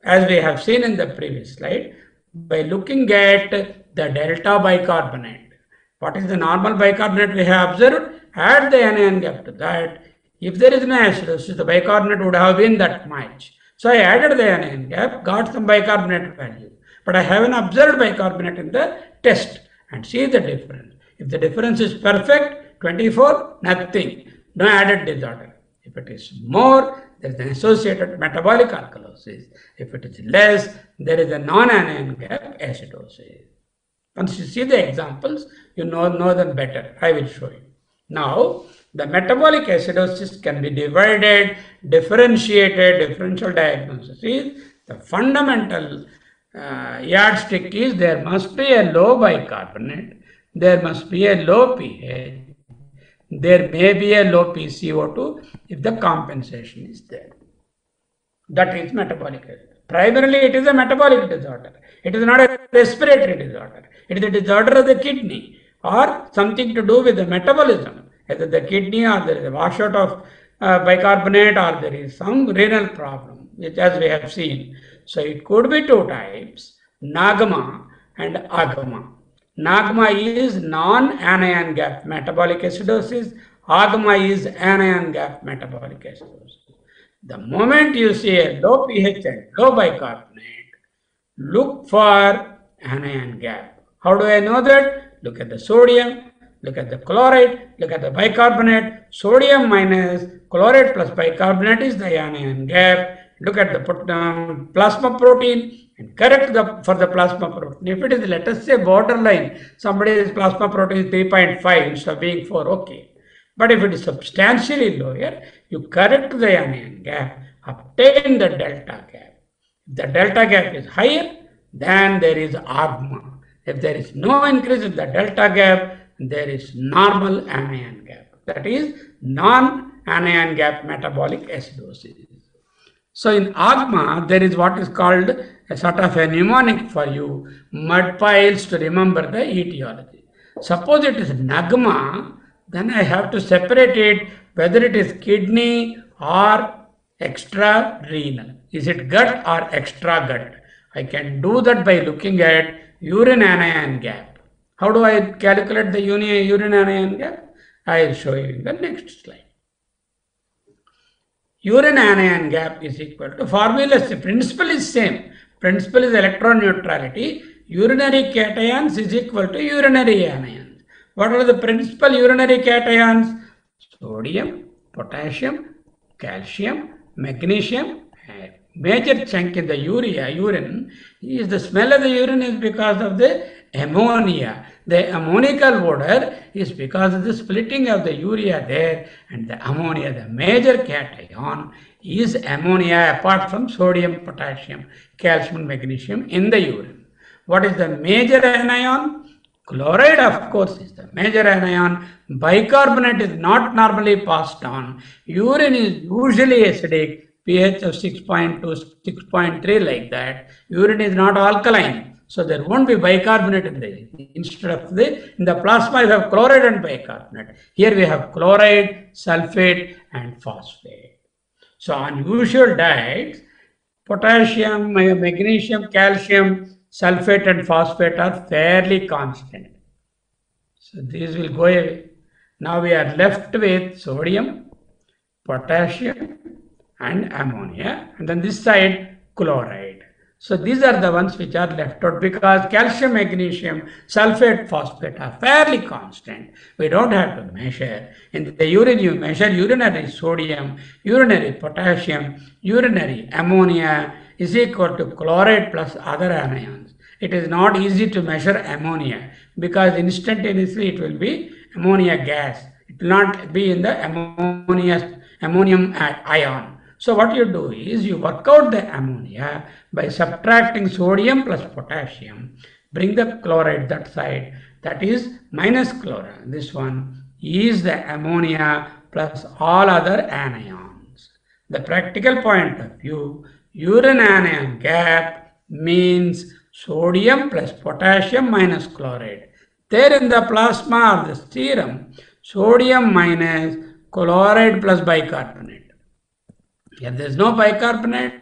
as we have seen in the previous slide, by looking at the delta bicarbonate. What is the normal bicarbonate we have observed? Add the anion gap to that. If there is no acidosis, the bicarbonate would have been that much. So I added the anion gap, got some bicarbonate value. But I haven't observed bicarbonate in the test and see the difference. If the difference is perfect, 24, nothing, no added disorder. If it is more, there is an associated metabolic alkalosis. If it is less, there is a non-anion gap acidosis. Once you see the examples, you know them better. I will show you. Now, the metabolic acidosis can be divided, differentiated. Differential diagnosis is the fundamental yardstick is there must be a low bicarbonate, there must be a low pH, there may be a low pCO2 if the compensation is there. That is metabolic disorder. Primarily, it is a metabolic disorder. It is not a respiratory disorder. It is a disorder of the kidney or something to do with the metabolism. Either the kidney or there is a washout of bicarbonate or there is some renal problem, which as we have seen. So it could be two types, NAGMA and AGMA. NAGMA is non-anion gap metabolic acidosis. AGMA is anion gap metabolic acidosis. The moment you see a low pH and low bicarbonate, look for anion gap. How do I know that? Look at the sodium, look at the chloride, look at the bicarbonate. Sodium minus chloride plus bicarbonate is the anion gap. Look at the plasma protein and correct for the plasma protein. If it is, let us say, borderline, somebody's plasma protein is 3.5 instead of being 4, okay. But if it is substantially lower, you correct the anion gap, obtain the delta gap. If the delta gap is higher, then there is AGMA. If there is no increase in the delta gap, there is normal anion gap. That is non-anion gap metabolic acidosis. So in AGMA, there is what is called a sort of a mnemonic for you, mud piles to remember the etiology. Suppose it is NAGMA, then I have to separate it whether it is kidney or extra renal. Is it gut or extra gut? I can do that by looking at urine anion gap. How do I calculate the urine anion gap? I will show you in the next slide. Urine anion gap is equal to formula, the principle is same. Principle is electron neutrality. Urinary cations is equal to urinary anions. What are the principal urinary cations? Sodium, potassium, calcium, magnesium. Major chunk in the urine is the smell of the urine is because of the ammonia. The ammonical odor is because of the splitting of the urea there, and the ammonia, the major cation is ammonia apart from sodium, potassium, calcium and magnesium in the urine. What is the major anion? Chloride, of course, is the major anion. Bicarbonate is not normally passed on. Urine is usually acidic, pH of 6.2, 6.3 like that. Urine is not alkaline. So there won't be bicarbonate in the, instead of in the plasma you have chloride and bicarbonate. Here we have chloride, sulfate and phosphate. So on usual diets, potassium, magnesium, calcium, sulfate and phosphate are fairly constant. So these will go away. Now we are left with sodium, potassium and ammonia, and then this side chloride. So these are the ones which are left out because calcium, magnesium, sulfate, phosphate are fairly constant. We don't have to measure. In the urine, you measure urinary sodium, urinary potassium, urinary ammonia is equal to chloride plus other anions. It is not easy to measure ammonia because instantaneously it will be ammonia gas. It will not be in the ammonium ion. So what you do is you work out the ammonia by subtracting sodium plus potassium, bring the chloride that side, that is minus chloride. This one is the ammonia plus all other anions. The practical point of view, urine anion gap means sodium plus potassium minus chloride. There in the plasma or the serum, sodium minus chloride plus bicarbonate. Here there is no bicarbonate.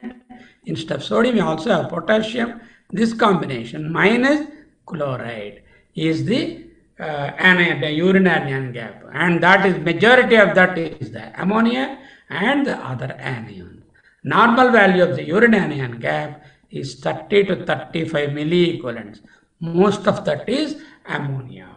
Instead of sodium, you also have potassium. This combination minus chloride is the urine anion gap, and that is majority of that is the ammonia and the other anion. Normal value of the urine anion gap is 30 to 35 milliequivalents. Most of that is ammonia.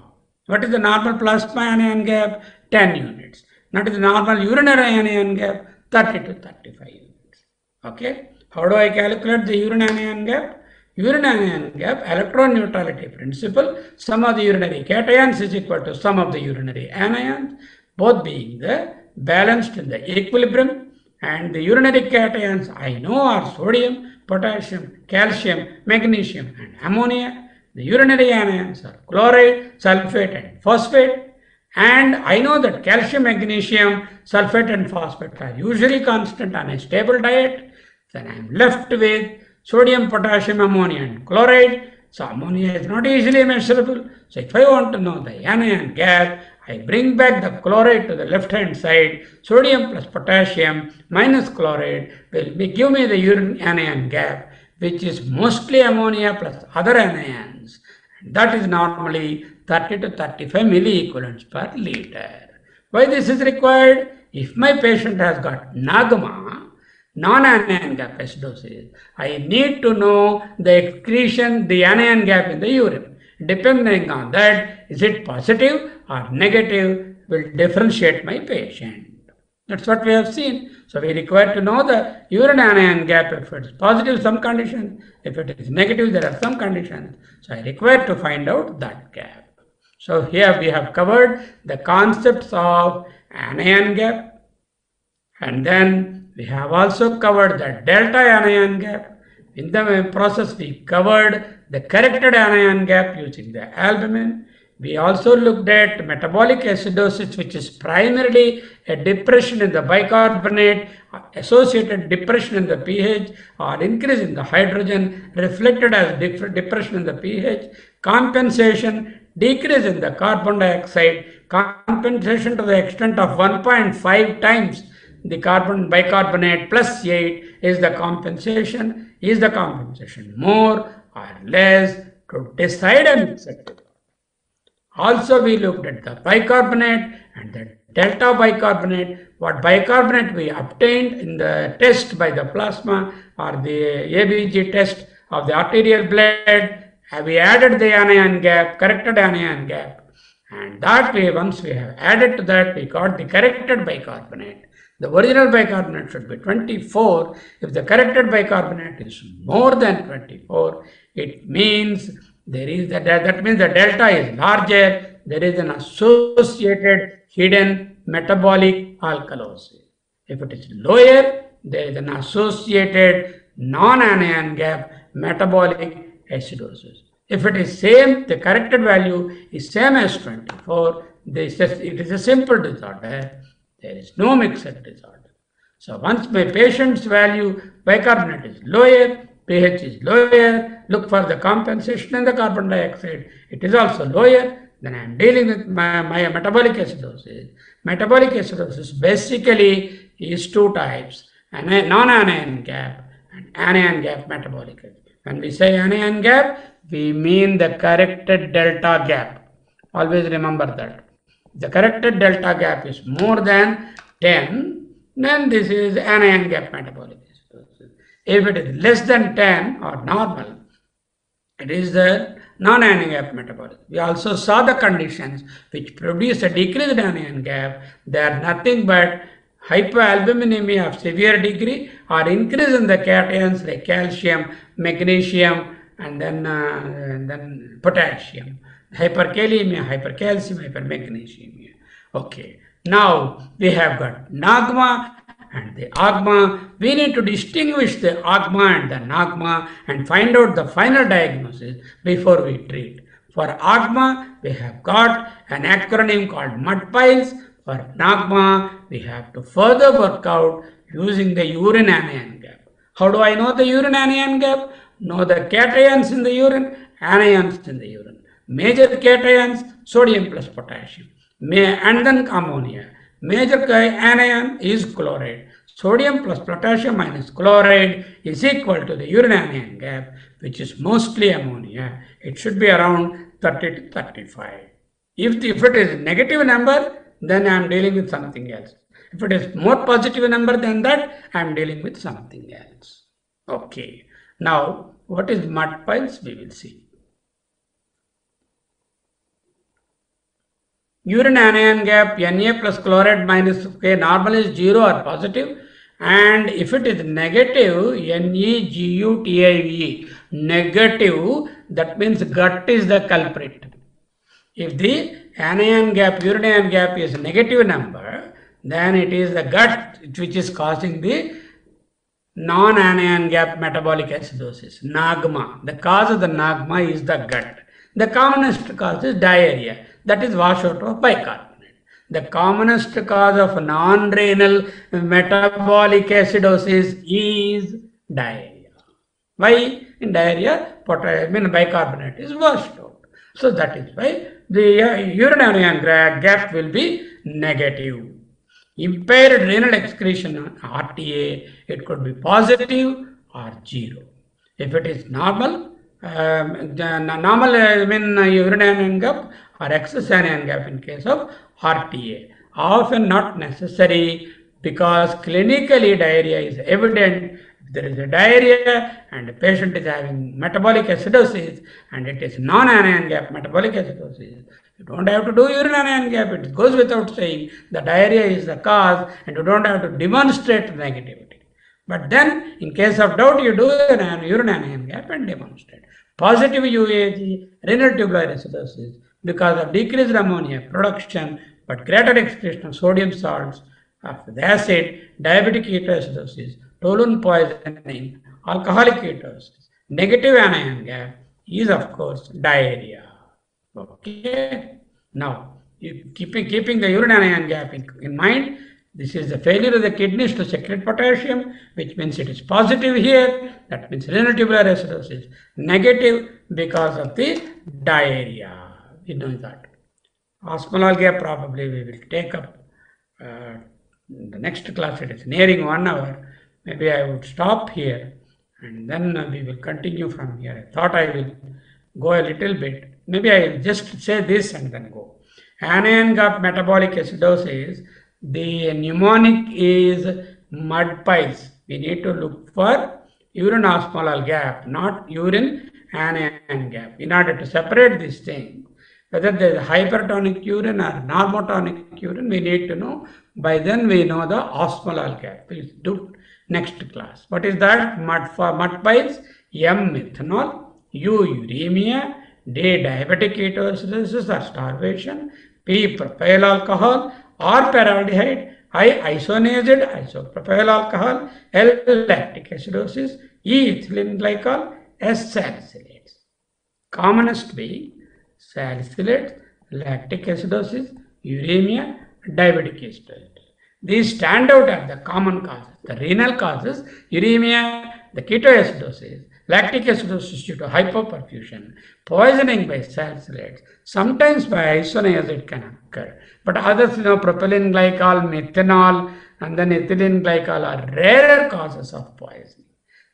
What is the normal plasma anion gap? 10 units. What is the normal urinary anion gap? 30 to 35 units. Okay. How do I calculate the urine anion gap? Urine anion gap, electron neutrality principle, sum of the urinary cations is equal to sum of the urinary anions, both being the balanced in the equilibrium, and the urinary cations I know are sodium, potassium, calcium, magnesium and ammonia. The urinary anions are chloride, sulfate and phosphate. And I know that calcium, magnesium, sulfate and phosphate are usually constant on a stable diet. Then I am left with sodium, potassium, ammonia and chloride. So ammonia is not easily measurable. So if I want to know the anion gap, I bring back the chloride to the left hand side. Sodium plus potassium minus chloride will give me the urine anion gap, which is mostly ammonia plus other anions. That is normally 30 to 35 milliequivalents per liter. Why this is required? If my patient has got NAGMA, non-anion gap acidosis, I need to know the excretion, the anion gap in the urine. Depending on that, is it positive or negative, will differentiate my patient. That's what we have seen. So we require to know the urine anion gap. If it is positive, some conditions. If it is negative, there are some conditions. So I require to find out that gap. So here we have covered the concepts of anion gap, and then we have also covered the delta anion gap. In the process, we covered the corrected anion gap using the albumin. We also looked at metabolic acidosis, which is primarily a depression in the bicarbonate, associated depression in the pH, or increase in the hydrogen reflected as depression in the pH, compensation, decrease in the carbon dioxide, compensation to the extent of 1.5 times the bicarbonate plus 8 is the compensation. Is the compensation more or less to decide a mixed result? Also, we looked at the bicarbonate and the delta bicarbonate. What bicarbonate we obtained in the test by the plasma or the ABG test of the arterial blood. We added the anion gap, corrected anion gap, and that way once we have added to that, we got the corrected bicarbonate. The original bicarbonate should be 24. If the corrected bicarbonate is more than 24, it means that means the delta is larger. There is an associated hidden metabolic alkalosis. If it is lower, there is an associated non-anion gap metabolic acidosis. If it is same, the corrected value is same as 24. It is a simple disorder. There is no mixed disorder. So once my patient's value bicarbonate is lower, pH is lower, look for the compensation in the carbon dioxide. It is also lower. Then I am dealing with my metabolic acidosis. Metabolic acidosis basically is two types: non-anion gap and anion gap metabolic. When we say anion gap, we mean the corrected delta gap. Always remember that. The corrected delta gap is more than 10, then this is anion gap metabolic acidosis. If it is less than 10 or normal, it is the non-anion gap metabolism. We also saw the conditions which produce a decreased anion gap. They are nothing but hypoalbuminemia of severe degree or increase in the cations like calcium, magnesium, and then potassium. Hyperkalemia, hypercalcium, hypermagnesemia. Okay. Now we have got NAGMA and the AGMA. We need to distinguish the AGMA and the NAGMA and find out the final diagnosis before we treat. For AGMA, we have got an acronym called mud piles. For NAGMA, we have to further work out using the urine anion gap. How do I know the urine anion gap? Know the cations in the urine, anions in the urine. Major cations, sodium plus potassium. And then ammonia. Major anion is chloride. Sodium plus potassium minus chloride is equal to the urine anion gap, which is mostly ammonia. It should be around 30 to 35. If it is a negative number, then I am dealing with something else. If it is more positive number than that, I am dealing with something else. Okay. Now, what is mud piles? We will see. Urine anion gap, Na plus chloride minus K, normal is 0 or positive, and if it is negative, Negutive, negative, that means gut is the culprit. If the anion gap, urine anion gap is a negative number, then it is the gut which is causing the non-anion gap metabolic acidosis, NAGMA. The cause of the NAGMA is the gut. The commonest cause is diarrhea. That is washout of bicarbonate. The commonest cause of non-renal metabolic acidosis is diarrhea. Why? In diarrhea, bicarbonate is washed out. So that is why the urine anion gap will be negative. Impaired renal excretion, RTA, it could be positive or 0. If it is normal, urine anion gap or excess anion gap in case of RTA. Often not necessary, because clinically diarrhea is evident. If there is a diarrhea and the patient is having metabolic acidosis and it is non-anion gap metabolic acidosis, you don't have to do urine anion gap. It goes without saying the diarrhea is the cause, and you don't have to demonstrate negativity. But then, in case of doubt, you do urine anion gap and demonstrate. Positive UAG, renal tubular acidosis, because of decreased ammonia production, but greater excretion of sodium salts after the acid, diabetic ketoacidosis, toluene poisoning, alcoholic ketosis. Negative anion gap is, of course, diarrhea. Okay. Now, keeping the urine anion gap in mind, this is the failure of the kidneys to secrete potassium, which means it is positive here. That means renal tubular acidosis. Negative because of the diarrhea. We know that. Osmolar gap probably we will take up the next class. It is nearing 1 hour. Maybe I would stop here and then we will continue from here. I thought I will go a little bit. Maybe I will just say this and then go. Anion gap metabolic acidosis. The mnemonic is mud piles. We need to look for urine osmolar gap, not urine anion gap. In order to separate this thing, whether there is hypertonic urine or normotonic urine, we need to know. By then we know the osmolar gap. Please do next class. What is that? Mud piles, M methanol, U uremia, D diabetic ketoacidosis or starvation, P propyl alcohol or paraldehyde, I isoniazid, isopropyl alcohol, L lactic acidosis, E ethylene glycol, S salicylates. Commonest being salicylates, lactic acidosis, uremia, diabetic ketoacidosis. These stand out as the common causes. The renal causes, uremia, the ketoacidosis, lactic acidosis due to hypoperfusion, poisoning by salicylates, sometimes by isoniazid can occur. But others, propylene glycol, methanol, and then ethylene glycol are rarer causes of poisoning.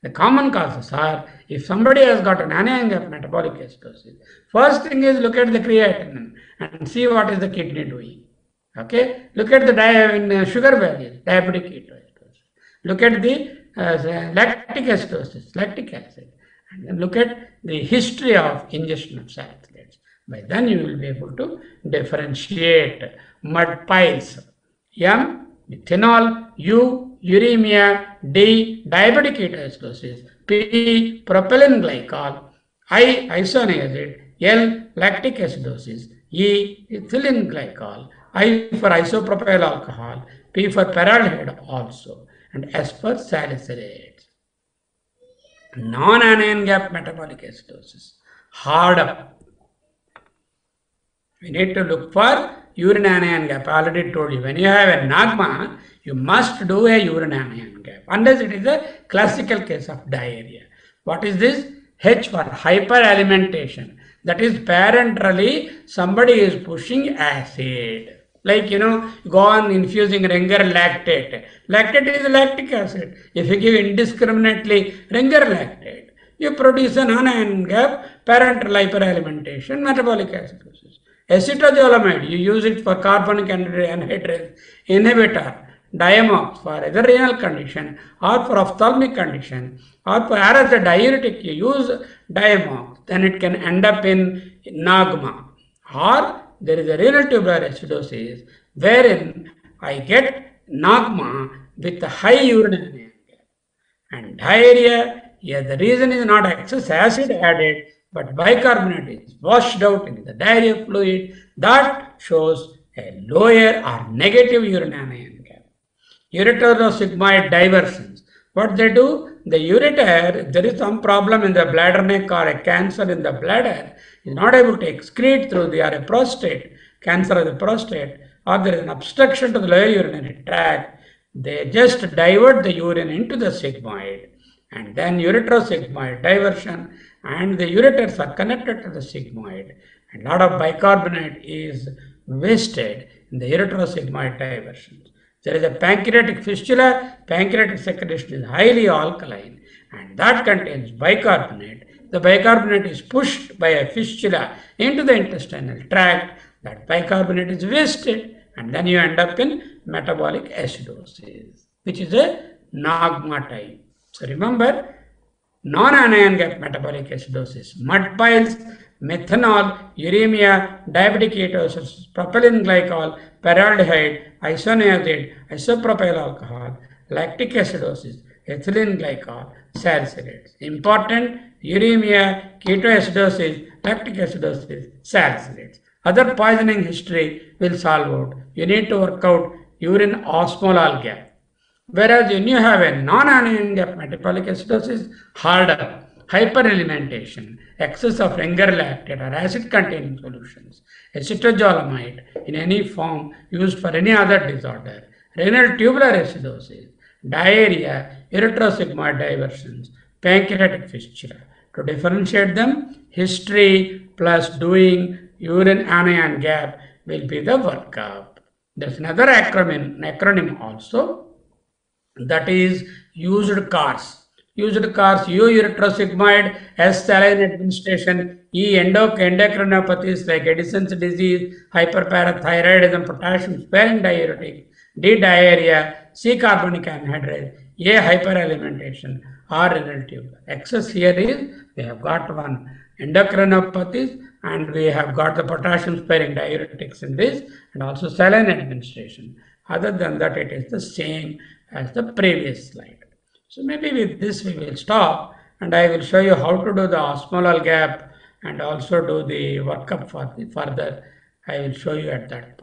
The common causes are, if somebody has got an anion gap metabolic acidosis, first thing is look at the creatinine and see what is the kidney doing. Okay, look at the sugar values, diabetic ketoacidosis. Look at the as lactic acidosis, lactic acid. And then look at the history of ingestion of salicylates. By then you will be able to differentiate mud piles. M, methanol, U, uremia, D, diabetic ketoacidosis, P, propylene glycol, I, isoniazid, L, lactic acidosis, E, ethylene glycol, I for isopropyl alcohol, P for paraldehyde also, and S for salicylates. Non-anion gap metabolic acidosis, hard up. We need to look for urine anion gap. I already told you, when you have a NAGMA, you must do a urine anion gap, unless it is a classical case of diarrhea. What is this? H for hyperalimentation. That is, parenterally somebody is pushing acid. Like, go on infusing Ringer lactate. Lactate is lactic acid. If you give indiscriminately Ringer lactate, you produce an anion gap, parenteral hyperalimentation, metabolic acidosis. Acetozolamide, you use it for carbonic anhydrase inhibitor. Diamox for either renal condition or for ophthalmic condition, or for as a diuretic you use Diamox, then it can end up in NAGMA. Or there is a renal tubular acidosis wherein I get NAGMA with a high urine anion gap. And diarrhea, the reason is not excess acid added, but bicarbonate is washed out in the diarrhea fluid. That shows a lower or negative urine anion gap. Ureterosigmoid diversions. What they do? The ureter, if there is some problem in the bladder neck or a cancer in the bladder, is not able to excrete through a prostate, cancer of the prostate, or there is an obstruction to the lower urinary tract, they just divert the urine into the sigmoid, and then ureterosigmoid diversion, and the ureters are connected to the sigmoid, and a lot of bicarbonate is wasted in the ureterosigmoid diversions. There is a pancreatic fistula, pancreatic secretion is highly alkaline, and that contains bicarbonate. The bicarbonate is pushed by a fistula into the intestinal tract. That bicarbonate is wasted, and then you end up in metabolic acidosis, which is a NAGMA type. So remember, non-anion gap metabolic acidosis, mud piles, methanol, uremia, diabetic ketosis, propylene glycol, paraldehyde, isoniazid, isopropyl alcohol, lactic acidosis, ethylene glycol, salicylates. Important: uremia, ketoacidosis, lactic acidosis, salicylates. Other poisoning history will solve out. You need to work out urine osmolar gap. Whereas when you have a non-anion gap metabolic acidosis, harder, hyperalimentation, excess of Ringer lactate or acid-containing solutions, acetozolamide in any form used for any other disorder, renal tubular acidosis, diarrhea, ureterosigmoid diversions, pancreatic fistula. To differentiate them, history plus doing urine anion gap will be the workup. There's another acronym also, that is used CARS. Used CARS: U ureterosigmoid, S saline administration, E endocrinopathies like Addison's disease, hyperparathyroidism, potassium sparing diuretic, D diarrhea, C carbonic anhydrase, A hyperalimentation, R renal tube. Excess here is we have got one endocrinopathies and we have got the potassium sparing diuretics in this, and also saline administration. Other than that, it is the same as the previous slide. So maybe with this we will stop, and I will show you how to do the osmolar gap and also do the workup for the further. I will show you at that point.